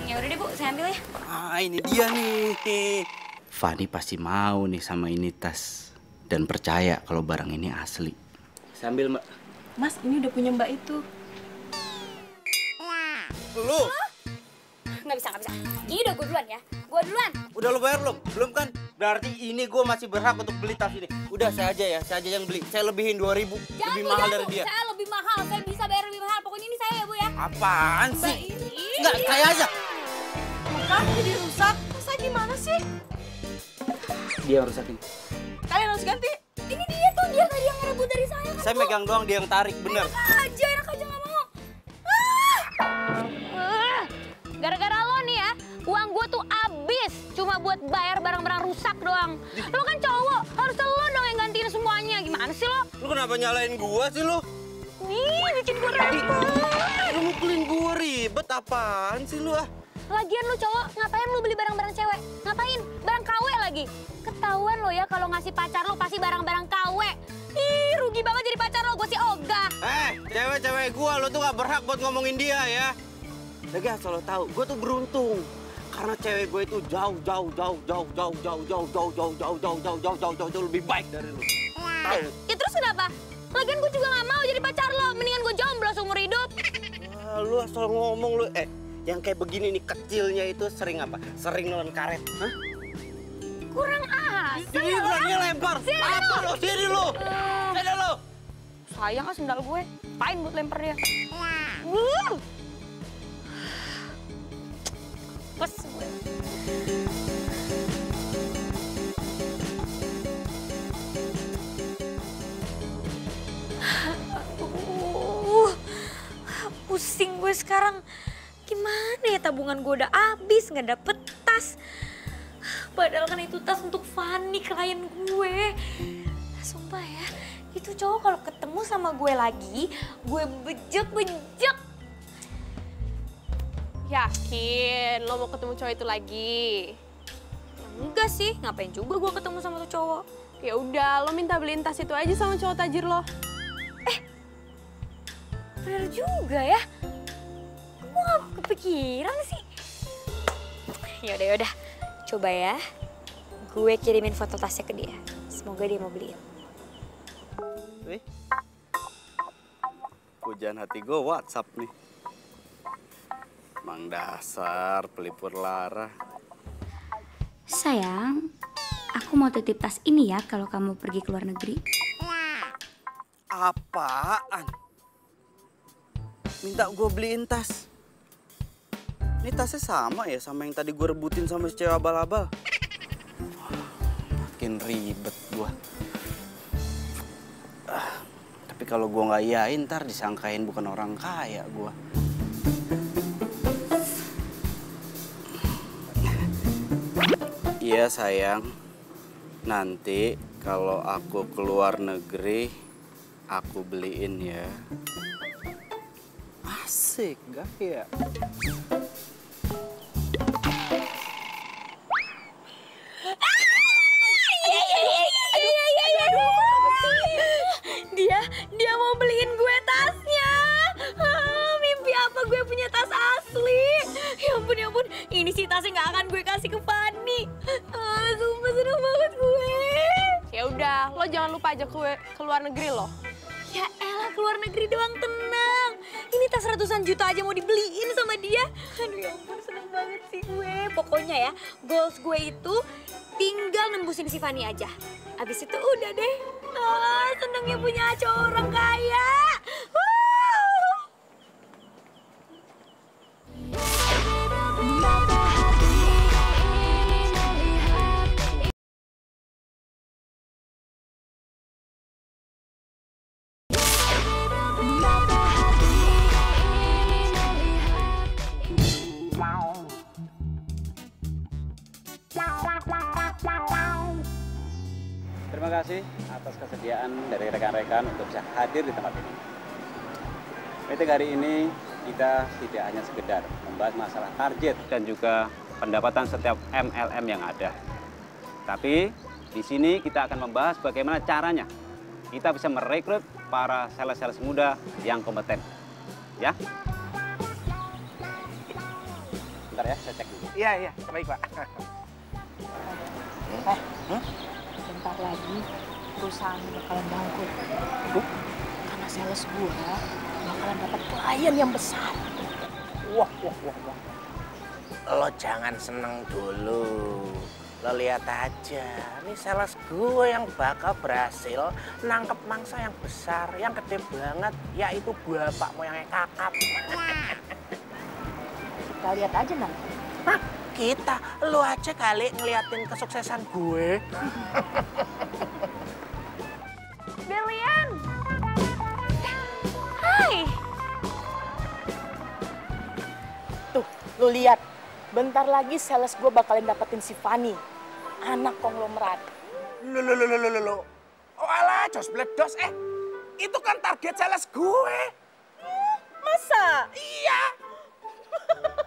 Ya udah deh Bu, saya ambil ya. Ah, ini dia nih. Fani pasti mau nih sama ini tas. Dan percaya kalau barang ini asli. Saya ambil, Mbak. Mas, ini udah punya Mbak itu. Lu? Nggak bisa. Ini udah gue duluan ya. Gue duluan. Udah lo bayar belum? Belum kan? Berarti ini gue masih berhak untuk beli tas ini. Udah saya aja yang beli. Saya lebihin 2.000. Jangan lebih mahal dari dia. Saya lebih mahal. Saya bisa bayar lebih mahal. Pokoknya ini saya ya Bu ya. Apaan sih? Enggak, saya aja. Kan jadi rusak. Masa gimana sih? Dia yang rusakin. Kalian harus ganti. Ini dia tuh, dia tadi yang ngerebut dari saya kan. Saya megang doang, dia yang tarik, bener. Enak aja nggak mau. Gara-gara lo nih ya, uang gue tuh abis cuma buat bayar barang-barang rusak doang. Lo kan cowok, harusnya lo dong yang gantiin semuanya. Gimana sih lo? Lu kenapa nyalain gua sih lu? Nih, bikin gue ribet. Lu mukulin gua ribet apaan sih lu ah? Lagian lu cowok, ngapain lu beli barang-barang cewek? Ngapain? Barang KW lagi. Ketahuan lo ya kalau ngasih pacar lo pasti barang-barang KW. Ih, rugi banget jadi pacar lo, gue si Oga. Cewek-cewek gua, lu tuh gak berhak buat ngomongin dia ya. Lagi asal lo tahu, gua tuh beruntung. Karena cewek gue itu jauh lebih baik dari lu. Tahu? Ya terus kenapa? Lagian gue juga gak mau jadi pacar lo. Mendingan gue jomblo seumur hidup. Wah, lu asal ngomong lu. Yang kayak begini nih kecilnya itu sering apa? Sering nelen karet. Hah? Kurang asal. Ini berani lempar. Apa lo? Sini lo. Sini lo. Sayang kan sendal gue. Pain buat lempar dia. Pes gue. Pusing gue sekarang. Gimana ya, tabungan gue udah habis, nggak dapet tas. Padahal kan itu tas untuk Fani, klien gue. Sumpah ya, itu cowok kalau ketemu sama gue lagi, gue bejek. Yakin lo mau ketemu cowok itu lagi? Enggak sih, ngapain juga gue ketemu sama tuh cowok. Ya udah, lo minta beliin tas itu aja sama cowok tajir lo. Bener juga ya. Gue gak kepikiran sih. Yaudah. Coba ya. Gue kirimin foto tasnya ke dia. Semoga dia mau beliin. Wih. Pujaan hati gue WhatsApp nih. Mang dasar pelipur lara. Sayang, aku mau titip tas ini ya kalau kamu pergi ke luar negeri. Apaan? Minta gue beliin tas. Ini tasnya sama ya sama yang tadi gue rebutin sama si cewek abal-abal. Makin ribet gue. Tapi kalau gue nggak iyain ntar disangkain bukan orang kaya gue. Iya sayang. Nanti kalau aku keluar negeri, aku beliin ya. Asik, gak ya? Dia mau beliin gue tasnya. Mimpi apa gue punya tas asli. Ya ampun. Ini sih tasnya gak akan gue kasih ke Fani. Sumpah seneng banget gue. Ya udah, lo jangan lupa ajak gue ke luar negeri lo. Ya elah, keluar negeri doang tenang. Ini tas ratusan juta aja mau dibeliin sama dia. Aduh ya ampun, seneng banget. banget sih gue. Pokoknya ya, goals gue itu tinggal nembusin si Fanny aja. Abis itu udah deh. Ah, senengnya punya cowok orang kaya. Terima kasih atas kesediaan dari rekan-rekan untuk bisa hadir di tempat ini. Meeting hari ini kita tidak hanya sekedar membahas masalah target dan juga pendapatan setiap MLM yang ada. Tapi di sini kita akan membahas bagaimana caranya kita bisa merekrut para sales-sales muda yang kompeten. Ya? Bentar ya, saya cek dulu. Iya, baik Pak. Bentar lagi perusahaan bakalan bangkrut. Karena sales gua bakalan dapat klien yang besar. Wah. Lo jangan seneng dulu. Lo lihat aja, ini sales gue yang bakal berhasil nangkep mangsa yang besar, yang gede banget, yaitu bapak moyangnya kakap. Kita lihat aja nanti. Hah? Kita, lo aja kali ngeliatin kesuksesan gue. Berlian! Hai! Tuh, lu lihat. Bentar lagi sales gue bakalan dapetin si Fanny, anak konglomerat. Lo. Oh alah, jos bledos. Itu kan target sales gue. Masa? Iya.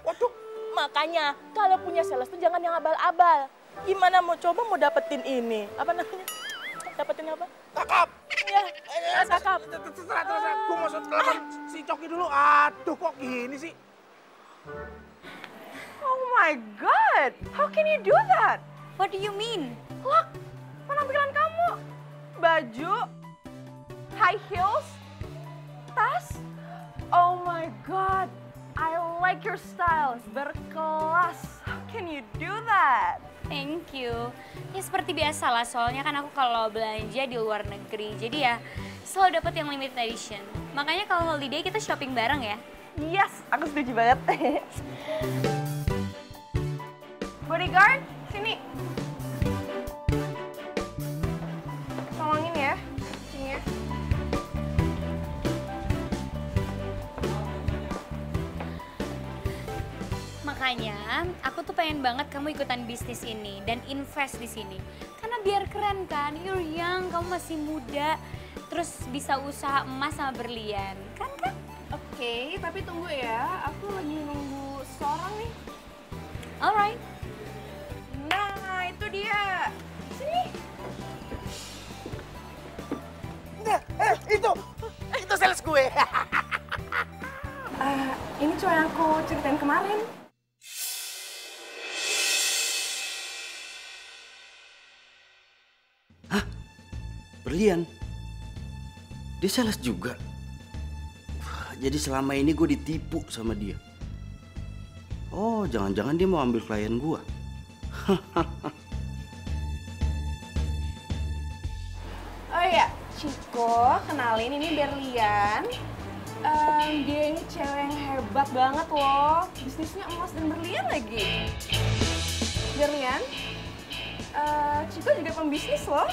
Waduh. Makanya kalau punya sales tuh jangan yang abal-abal. Gimana mau dapetin ini? Apa namanya? Dapetin apa? Kakap. Iya, kakap. Terserah. Gue mau telepon si Coki dulu. Aduh, kok gini sih? Oh my God, how can you do that? What do you mean? Look, penampilan kamu. Baju, high heels, tas. Oh my God, I like your style. Berkelas. How can you do that? Thank you. Ya seperti biasa lah, soalnya kan aku kalau belanja di luar negeri, jadi ya selalu dapat yang limited edition. Makanya kalau holiday kita shopping bareng ya. Yes, aku setuju banget. Bodyguard, sini. Tolongin ya, sini ya. Makanya aku tuh pengen banget kamu ikutan bisnis ini dan invest di sini. Karena biar keren kan, you're young, kamu masih muda, terus bisa usaha emas sama berlian, kan? Oke, tapi tunggu ya, aku lagi nunggu seseorang nih. Alright. Nah, itu dia. Sini. Itu sales gue. Ini cuma yang aku ceritain kemarin. Hah? Berlian? Dia sales juga? Jadi selama ini gue ditipu sama dia. Oh, jangan-jangan dia mau ambil klien gue. Oh iya, Chico, kenalin ini Berlian. Dia ini cewek yang hebat banget loh. Bisnisnya emas dan berlian lagi. Berlian, Chico juga pembisnis loh.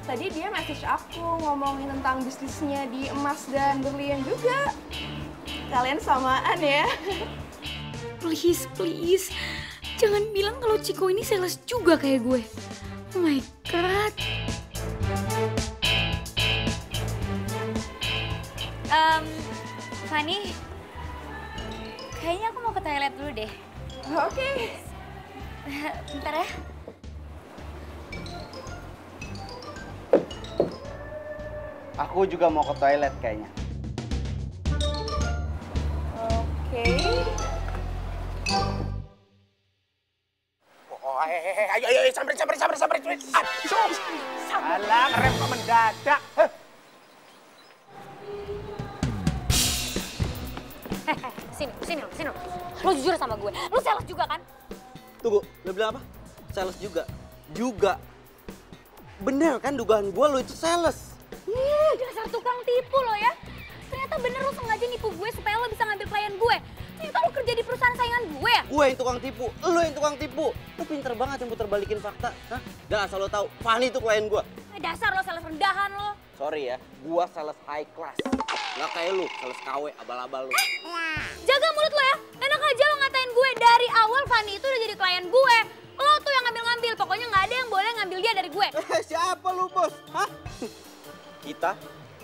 Tadi dia message aku ngomongin tentang bisnisnya di emas dan berlian juga. Kalian samaan ya. Please. Jangan bilang kalau Chico ini sales juga kayak gue. Oh my God. Fanny, kayaknya aku mau ke toilet dulu deh. Oke. Bentar ya. Aku juga mau ke toilet kayaknya. Oke. Ayo, samperin. Aduh, alah, rem kok mendadak. Sini. Lo jujur sama gue, lo sales juga kan? Tunggu, lo bilang apa? Sales juga? Juga. Bener kan dugaan gue lo itu sales? Dasar tukang tipu lo ya. Ternyata bener lo sengaja nipu gue supaya lo bisa ngambil klien gue. Ternyata lo kerja di perusahaan saingan gue ya? Gue yang tukang tipu, lo yang tukang tipu. Lo pinter banget yang puter balikin fakta. Hah? Dan asal lo tahu, Fanny itu klien gue. Dasar lo sales rendahan lo. Sorry ya, gue sales high class. Nggak kayak lu, sales KW, abal-abal lu. Jaga mulut lo ya. Enak aja lo ngatain gue. Dari awal Fanny itu udah jadi klien gue. Lo tuh yang ngambil-ngambil. Pokoknya nggak ada yang boleh ngambil dia dari gue. Siapa lu, Bos? Hah? Kita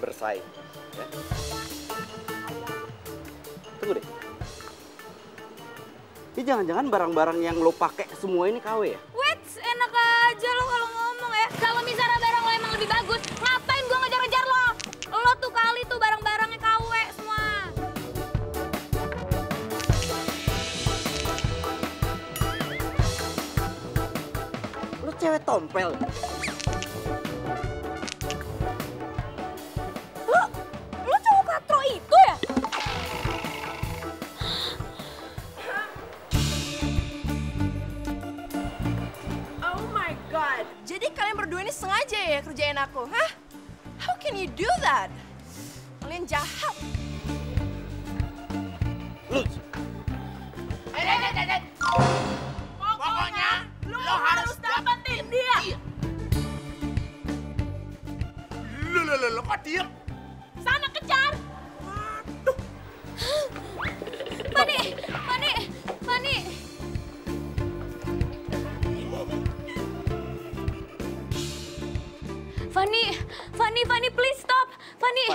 bersaing. Ya. Tunggu deh. Ini jangan-jangan barang-barang yang lo pakai semua ini KW ya? Wait, enak aja lo kalau ngomong ya. Kalau misalnya barang lo emang lebih bagus, ngapain gue ngejar-ngejar lo? Lo tuh kali tuh barang-barangnya KW semua. Lo cewek tompel. Lo cowok katro itu ya? Oh my god. Jadi kalian berdua ini sengaja ya kerjain aku, hah? How can you do that? Kalian jahat. Lu. Pokoknya lo harus dapetin dia. Lo kok diem? Sana kejar. Fanny, Fanny, Fanny. Fanny, please stop. Fanny.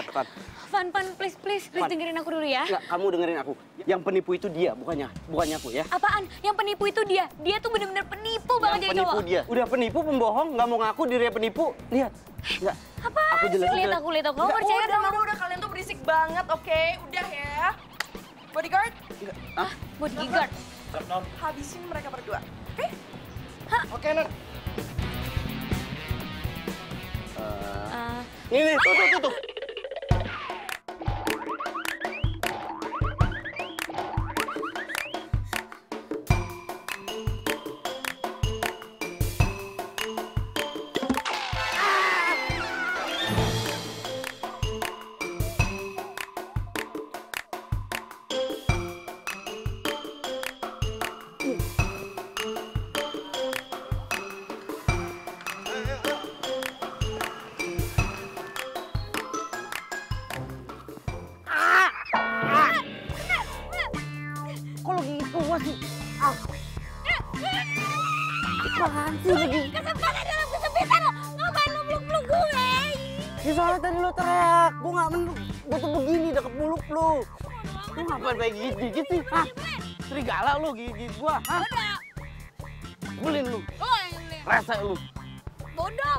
Fan, please dengerin aku dulu ya. Enggak, kamu dengerin aku. Yang penipu itu dia, bukannya aku ya. Apaan? Yang penipu itu dia. Dia tuh bener-bener penipu banget jadi cowok. Penipu dia. Udah penipu, pembohong, nggak mau ngaku dirinya penipu. Lihat. Enggak. Apa? Aku jelasin. Lihat aku. Kamu percaya sama aku? Udah kalian tuh berisik banget, oke? Udah ya. Bodyguard, Hah? Bodyguard. habisin mereka berdua, oke? Oke, Non. Ini, tuh. Kalau gitu sih. Apaan sih lagi? Kesempatan dalam kesempitan lo. Ngapain lo peluk-peluk gue? Ya soalnya tadi lo teriak. Gue nggak menurut. Gue tuh begini deket muluk lo. Lo ngapain kayak gigit sih? Hah? Serigala lo gigit gue. Hah? Bulin lo. Rese lo. Bodoh.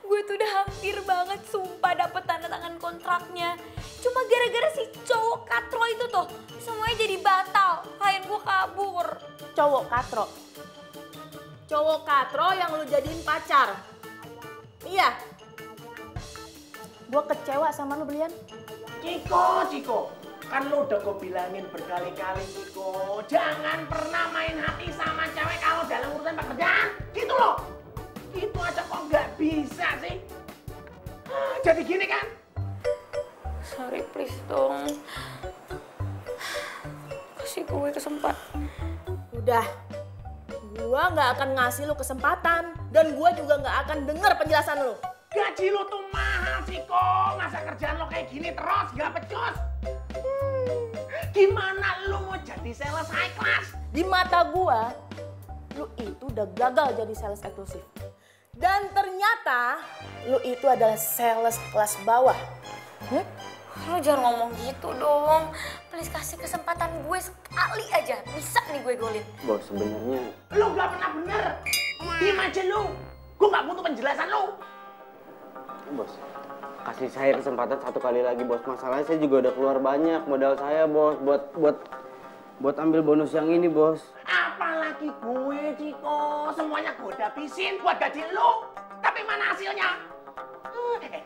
Gue tuh udah hampir banget sumpah dapet tanda tangan kontraknya. Cuma gara-gara si cowok katro itu tuh semuanya jadi batal. Klien gue kabur. Cowok katro. Cowok katro yang lu jadiin pacar. Iya. Gue kecewa sama lu, Brian. Ciko. Kan lo udah gue bilangin berkali-kali, Ciko. Jangan pernah main hati sama cewek kalau dalam urusan pekerjaan. Gitu loh. Itu aja kok nggak bisa sih. Jadi gini kan? Sorry, please dong. Kasih gue kesempatan. Udah. Gue nggak akan ngasih lu kesempatan. Dan gue juga nggak akan denger penjelasan lu. Gaji lo tuh mahal, Ciko. Masa kerjaan lo kayak gini terus, nggak becus? Gimana lu mau jadi sales high class? Di mata gue, lu itu udah gagal jadi sales eksklusif. Dan ternyata lu itu adalah sales kelas bawah. Lo jangan ngomong gitu dong. Please kasih kesempatan gue sekali aja. Bisa nih gue golin. Bos, sebenarnya Lu nggak pernah bener. Diam aja lu. Gue nggak butuh penjelasan lu. Bos, kasih saya kesempatan satu kali lagi bos. Masalahnya saya juga udah keluar banyak modal saya bos buat ambil bonus yang ini bos. Apalagi gue, Ciko. Semuanya gue udah habisin buat gaji lo. Tapi mana hasilnya?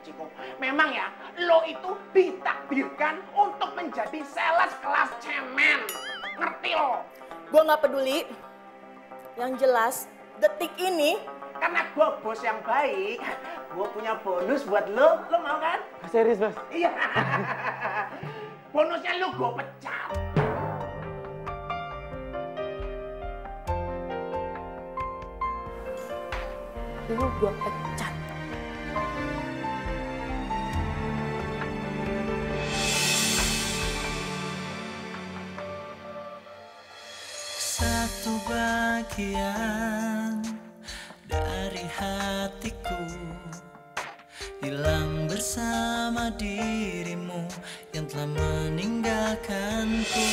Ciko, memang ya, lo itu ditakdirkan untuk menjadi sales kelas cemen. Ngerti lo? Gue nggak peduli. Yang jelas, detik ini Karena gue bos yang baik, gue punya bonus buat lo. Lo mau kan? Serius bos? Iya. Bonusnya lo gue pecat. lu gue pecat. Satu bagian dari hatiku hilang bersama dirimu yang telah meninggalkanku.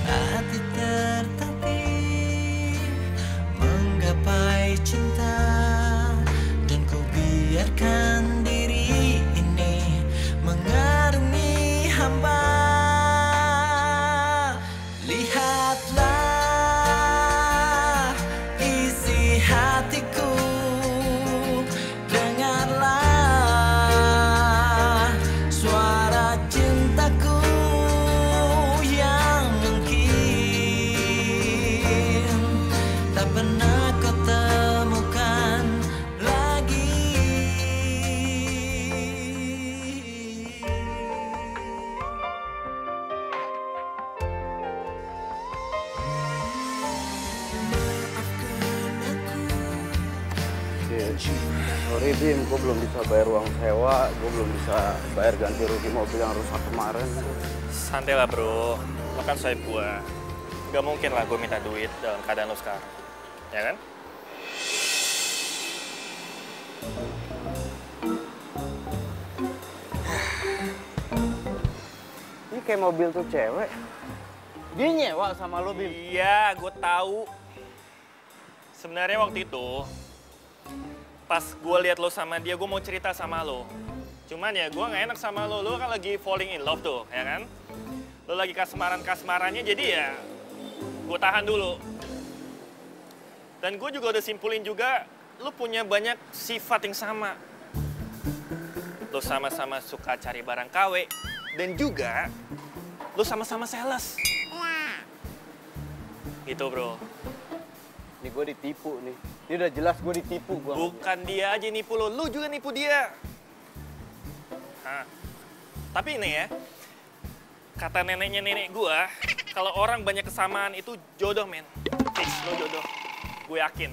Hati tertatih menggapai cinta dan ku biarkan diri ini mengarungi hamba. Lihatlah isi hatiku, dengarlah suara cintaku yang mungkin tak pernah kau temukan lagi. Sorry Bim, gue belum bisa bayar uang sewa, gue belum bisa bayar ganti rugi mobil yang rusak kemarin. Santai lah bro, lo kan sohib gue. Gak mungkin lah gue minta duit dalam keadaan lo sekarang, ya kan? Ini kayak mobil tuh cewek. Dia nyewa sama lo Bim? Iya, gue tahu. Sebenarnya waktu itu, pas gue lihat lo sama dia, gue mau cerita sama lo. Cuman ya gue gak enak sama lo kan lagi falling in love tuh, ya kan? Lo lagi kasmaran-kasmarannya, jadi ya gue tahan dulu. Dan gue juga udah simpulin juga, lo punya banyak sifat yang sama. Lo sama-sama suka cari barang KW, dan juga lo sama-sama sales. Gitu bro. Ini gue ditipu nih. Ini udah jelas gue ditipu. Bukan dia aja nipu lo, lu juga nipu dia. Hah. Tapi ini ya, kata neneknya nenek gua, kalau orang banyak kesamaan itu jodoh men. Fix, lo jodoh. Gue yakin.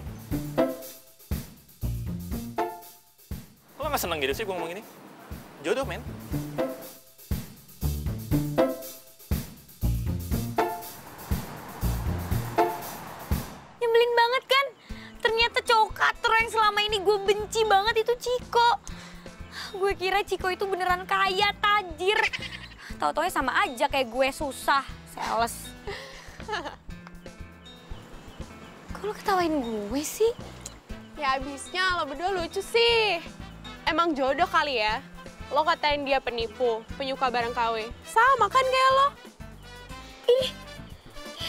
Lo gak seneng gitu sih gue ngomong ini? Jodoh men. Nyebelin banget kan? Ternyata cowok kater yang selama ini gue benci banget itu Ciko. Gue kira Ciko itu beneran kaya, tajir. Tau-taunya sama aja kayak gue susah, sales. Kok lo ketawain gue sih? Ya abisnya lo berdua lucu sih. Emang jodoh kali ya? Lo katain dia penipu, penyuka barang KW. Sama kan kayak lo? Ih,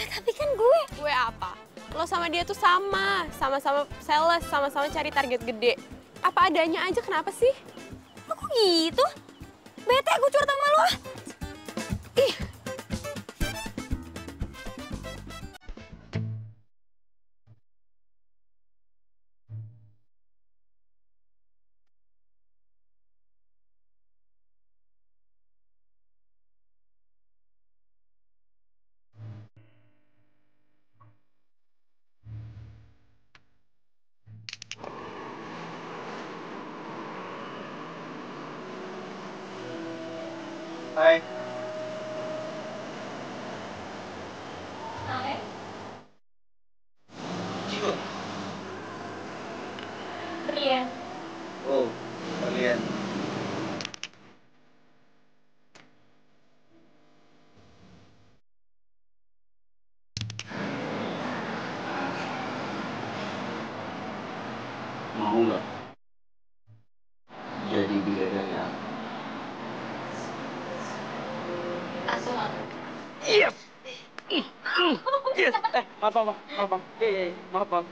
ya tapi kan gue... Gue apa? Lo sama dia tuh sama-sama sales, sama-sama cari target gede. Apa adanya aja, kenapa sih? Kok gitu? Bete gue curhat sama lo. Ih. Hai. Hai. Ciko. Berlian. Oh, kalian. Mau nggak jadi bidadari? Yes. Maaf bang, maaf bang. Maaf bang.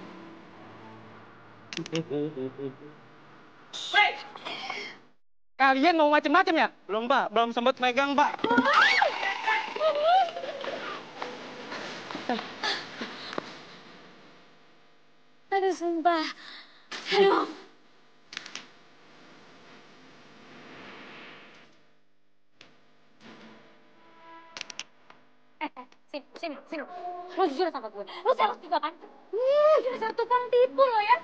Kalian mau macem-macem ya? Belum pak, belum sempat megang pak. Aduh, sumpah. Aduh. Sini. Lo jujur sama gue. Lo sales juga kan? Dasar tukang tipu lo ya.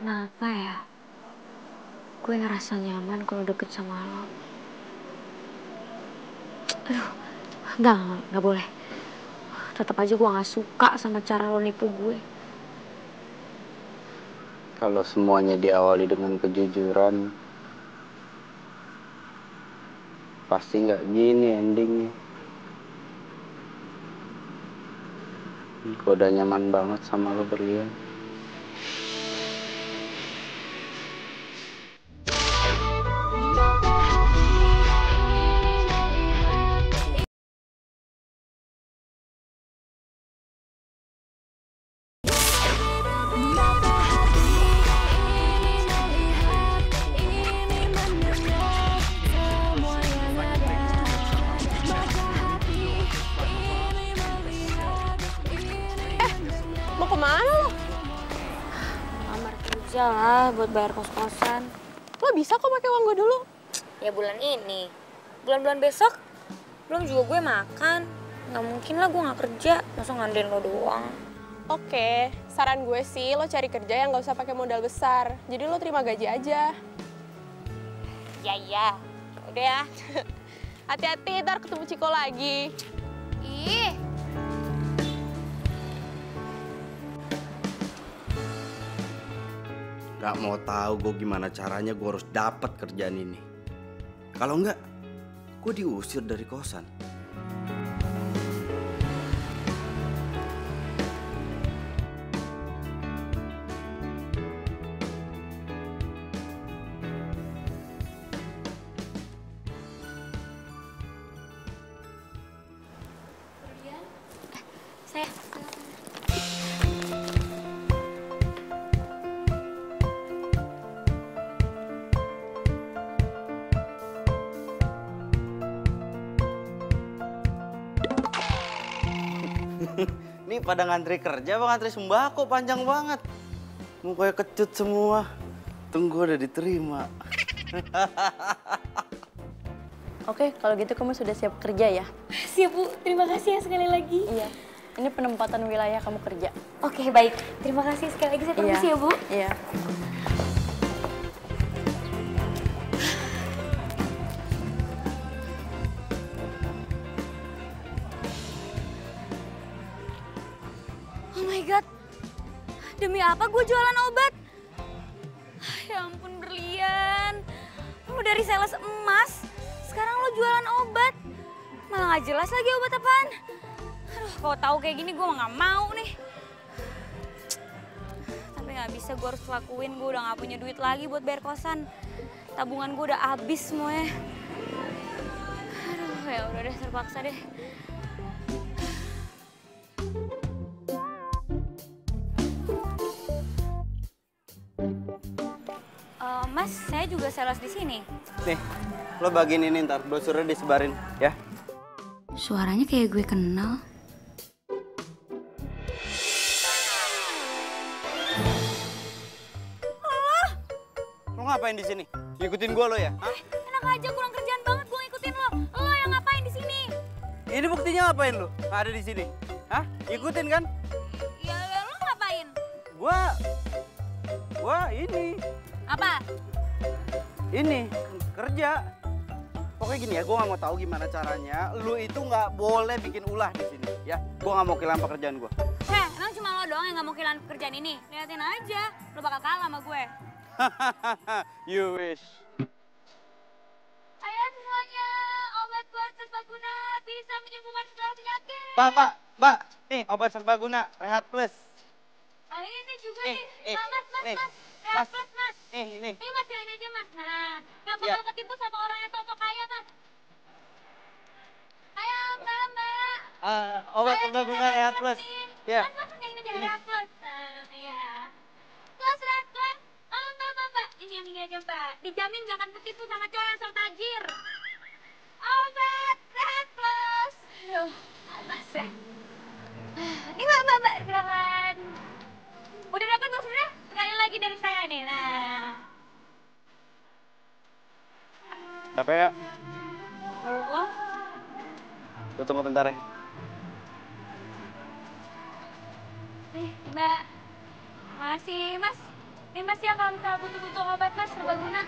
Kenapa ya? Gue ngerasa nyaman kalau deket sama lo. Aduh, nggak boleh. Tetap aja gue nggak suka sama cara lo nipu gue. Kalau semuanya diawali dengan kejujuran, pasti nggak gini endingnya. Gue udah nyaman banget sama lo berlian. Mau kemana lo? Ngelamar kerja lah buat bayar kos-kosan. Lo bisa kok pakai uang gue dulu. Ya bulan ini. Bulan-bulan besok belum juga gue makan. Nggak mungkin lah gue nggak kerja. Masa ngandelin lo doang. Oke, saran gue sih lo cari kerja yang nggak usah pakai modal besar. Jadi lo terima gaji aja. Ya. Udah ya. Hati-hati, ntar ketemu Ciko lagi. Ih. Gak mau tahu gue gimana caranya gue harus dapat kerjaan ini. Kalau enggak, gue diusir dari kosan. Saya. Ini pada ngantri kerja apa ngantri sembako panjang banget. Mukanya kecut semua. Tunggu udah diterima. Oke, kalau gitu kamu sudah siap kerja ya? Siap, Bu. Terima kasih ya sekali lagi. Iya. Ini penempatan wilayah kamu kerja. Oke, baik. Terima kasih sekali lagi. Saya permisi ya, Bu. Iya. Oh my God. Demi apa gue jualan obat? Ya ampun, Berlian. Lo dari sales emas, sekarang lo jualan obat. Malah nggak jelas lagi obat apaan. Aduh, kalau tahu kayak gini gue mah nggak mau nih. Tapi nggak bisa, gue harus lakuin. Gue udah nggak punya duit lagi buat bayar kosan. Tabungan gue udah habis semuanya. Aduh, ya udah deh, terpaksa deh. Mas, saya juga sales di sini. Nih, lo bagiin ini ntar, brosurnya disebarin ya. Suaranya kayak gue kenal. Lo ngapain di sini? Ngikutin gue lo ya? Hah? Enak aja, kurang kerjaan banget gue ngikutin lo. Lo yang ngapain di sini? Ini buktinya ngapain lo? Nggak ada di sini. Hah? Ikutin kan? Ya lo ngapain? Gua ini. Apa? Ini kerja. Pokoknya gini ya, gue nggak mau tahu gimana caranya. Lu itu nggak boleh bikin ulah di sini, ya. Gue nggak mau kehilangan pekerjaan gue. Emang cuma lo doang yang nggak mau kehilangan pekerjaan ini? Liatin aja, lo bakal kalah sama gue. You wish. Ayo semuanya, obat buat serbaguna bisa menyembuhkan segala penyakit. Mbak, nih obat serbaguna Rehat Plus. Ah, ini juga nih. Mas. Rehat Plus, Mas. Ini. Ini Mas, yang ini aja, Mas. Nah, nggak bakal ketipu sama orang yang sok kaya, Mas. Ayo, Mbak. Obat serbaguna Rehat Plus. Ya. Mas, masuk yang ini aja, Rehat Plus. Iya. Plus, Rehat Plus. Oh, Mbak. Ini yang ini aja, Mbak. Dijamin nggak akan ketipu sama cowok yang sok tajir. Obat Rehat Plus. Aduh, Mas ya. Ini Mbak, silakan. Udah dapat maksudnya? Sekali lagi dari saya nih, nah. Capek ya? Oh, Gue tunggu bentar ya. nih Mbak. Makasih Mas. Nih Mas ya kalau misalnya butuh obat Mas serbaguna.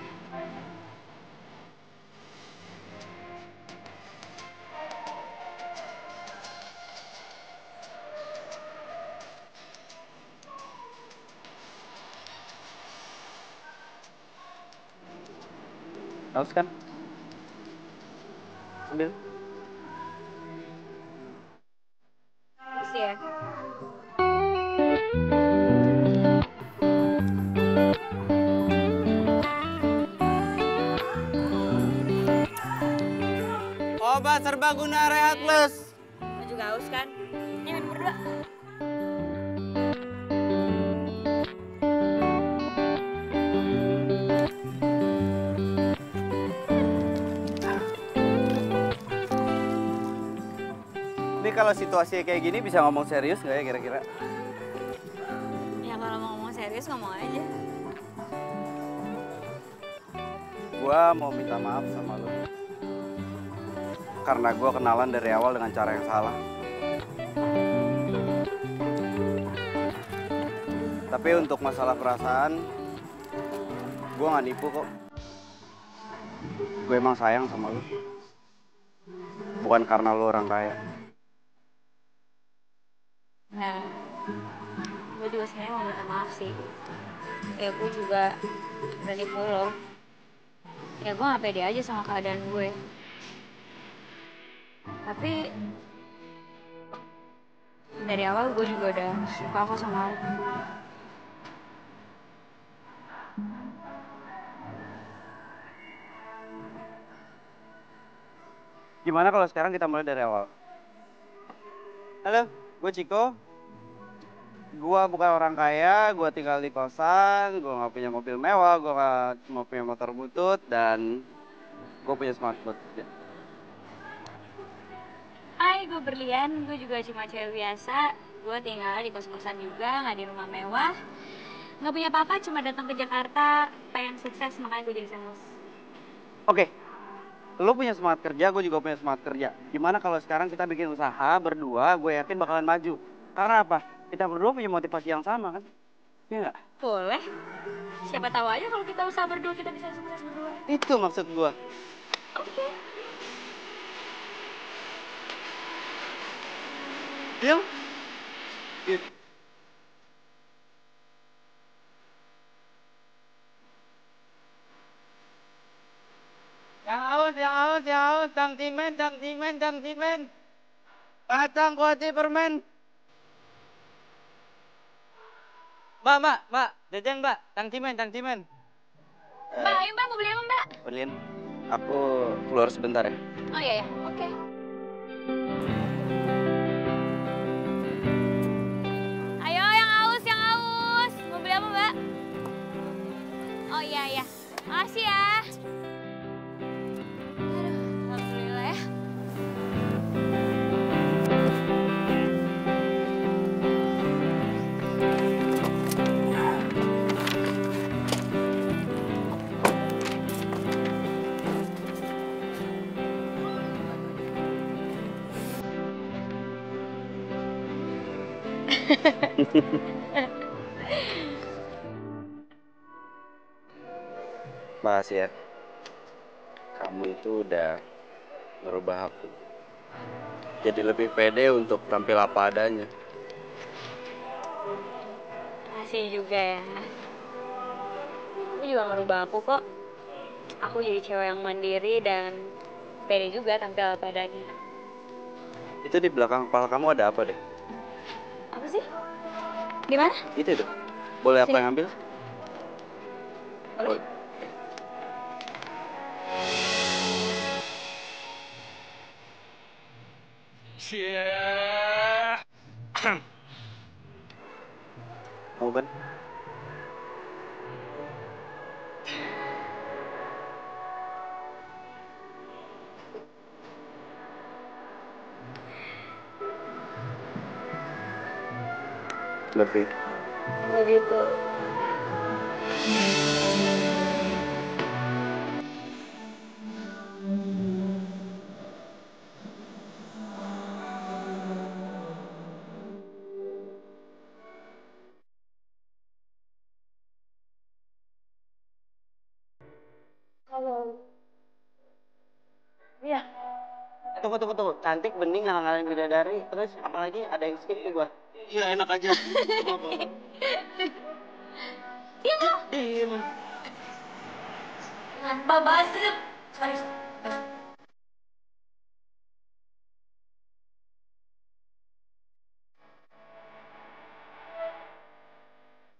Haus kan? Ambil. Makasih ya. Obat serbaguna Rehat Plus. Lo juga haus kan? Ini minum berdua. Ini kalau situasi kayak gini bisa ngomong serius nggak ya kira-kira? Ya kalau mau ngomong serius ngomong aja. Gua mau minta maaf sama lo. Karena gua kenalan dari awal dengan cara yang salah. Tapi untuk masalah perasaan, gua nggak nipu kok. Gue emang sayang sama lo. Bukan karena lo orang kaya. Nah, gue juga sebenarnya mau minta maaf sih. Ya gue juga udah nipu lo. Ya gue gak pede aja sama keadaan gue. Tapi dari awal gue juga udah suka kok sama lo. Gimana kalau sekarang kita mulai dari awal? Halo, gue Ciko. Gue bukan orang kaya, gue tinggal di kosan, gue gak punya mobil mewah, gue gak cuma punya motor butut, dan gue punya smartphone. Hai, gue Berlian. Gue juga cuma cewek biasa. Gue tinggal di kos-kosan juga, gak di rumah mewah. Gak punya apa-apa, cuma datang ke Jakarta, pengen sukses, makanya gue jadi sales. Oke, lo punya semangat kerja, gue juga punya semangat kerja. Gimana kalau sekarang kita bikin usaha berdua, gue yakin bakalan maju. Karena apa? Kita berdua punya motivasi yang sama kan? Iya nggak? Boleh. Siapa tahu aja kalau kita usaha berdua, kita bisa sukses berdua. Itu maksud gue. Oke. Deal? Good. Yang haus, Tang Timen. Patang kuati permen. Mbak, jajan mbak, Tang Timen. Mbak, ayo Mbak, mau beli apa Mbak? Berlin, aku keluar sebentar ya. Oh iya ya, oke. Ayo yang haus. Mau beli apa Mbak? Oh iya. Makasih ya. Aduh, alhamdulillah ya. Makasih ya. Kamu itu udah merubah aku. Jadi lebih pede untuk tampil apa adanya. Makasih juga ya. Aku juga ngerubah aku kok. Aku jadi cewek yang mandiri dan pede juga tampil badannya. Itu di belakang kepala kamu ada apa deh? Apa sih? Di mana? Itu tuh. Boleh apa yang ambil? Boleh. Mau kan? Lebih. Begitu. Halo. Iya. Tunggu. Cantik, bening, ngalang-ngalang bidadari. Terus apalagi ada yang skip tuh gua. Iya, enak aja. Iya. Iya, Mas. Tanpa basi. Sorry.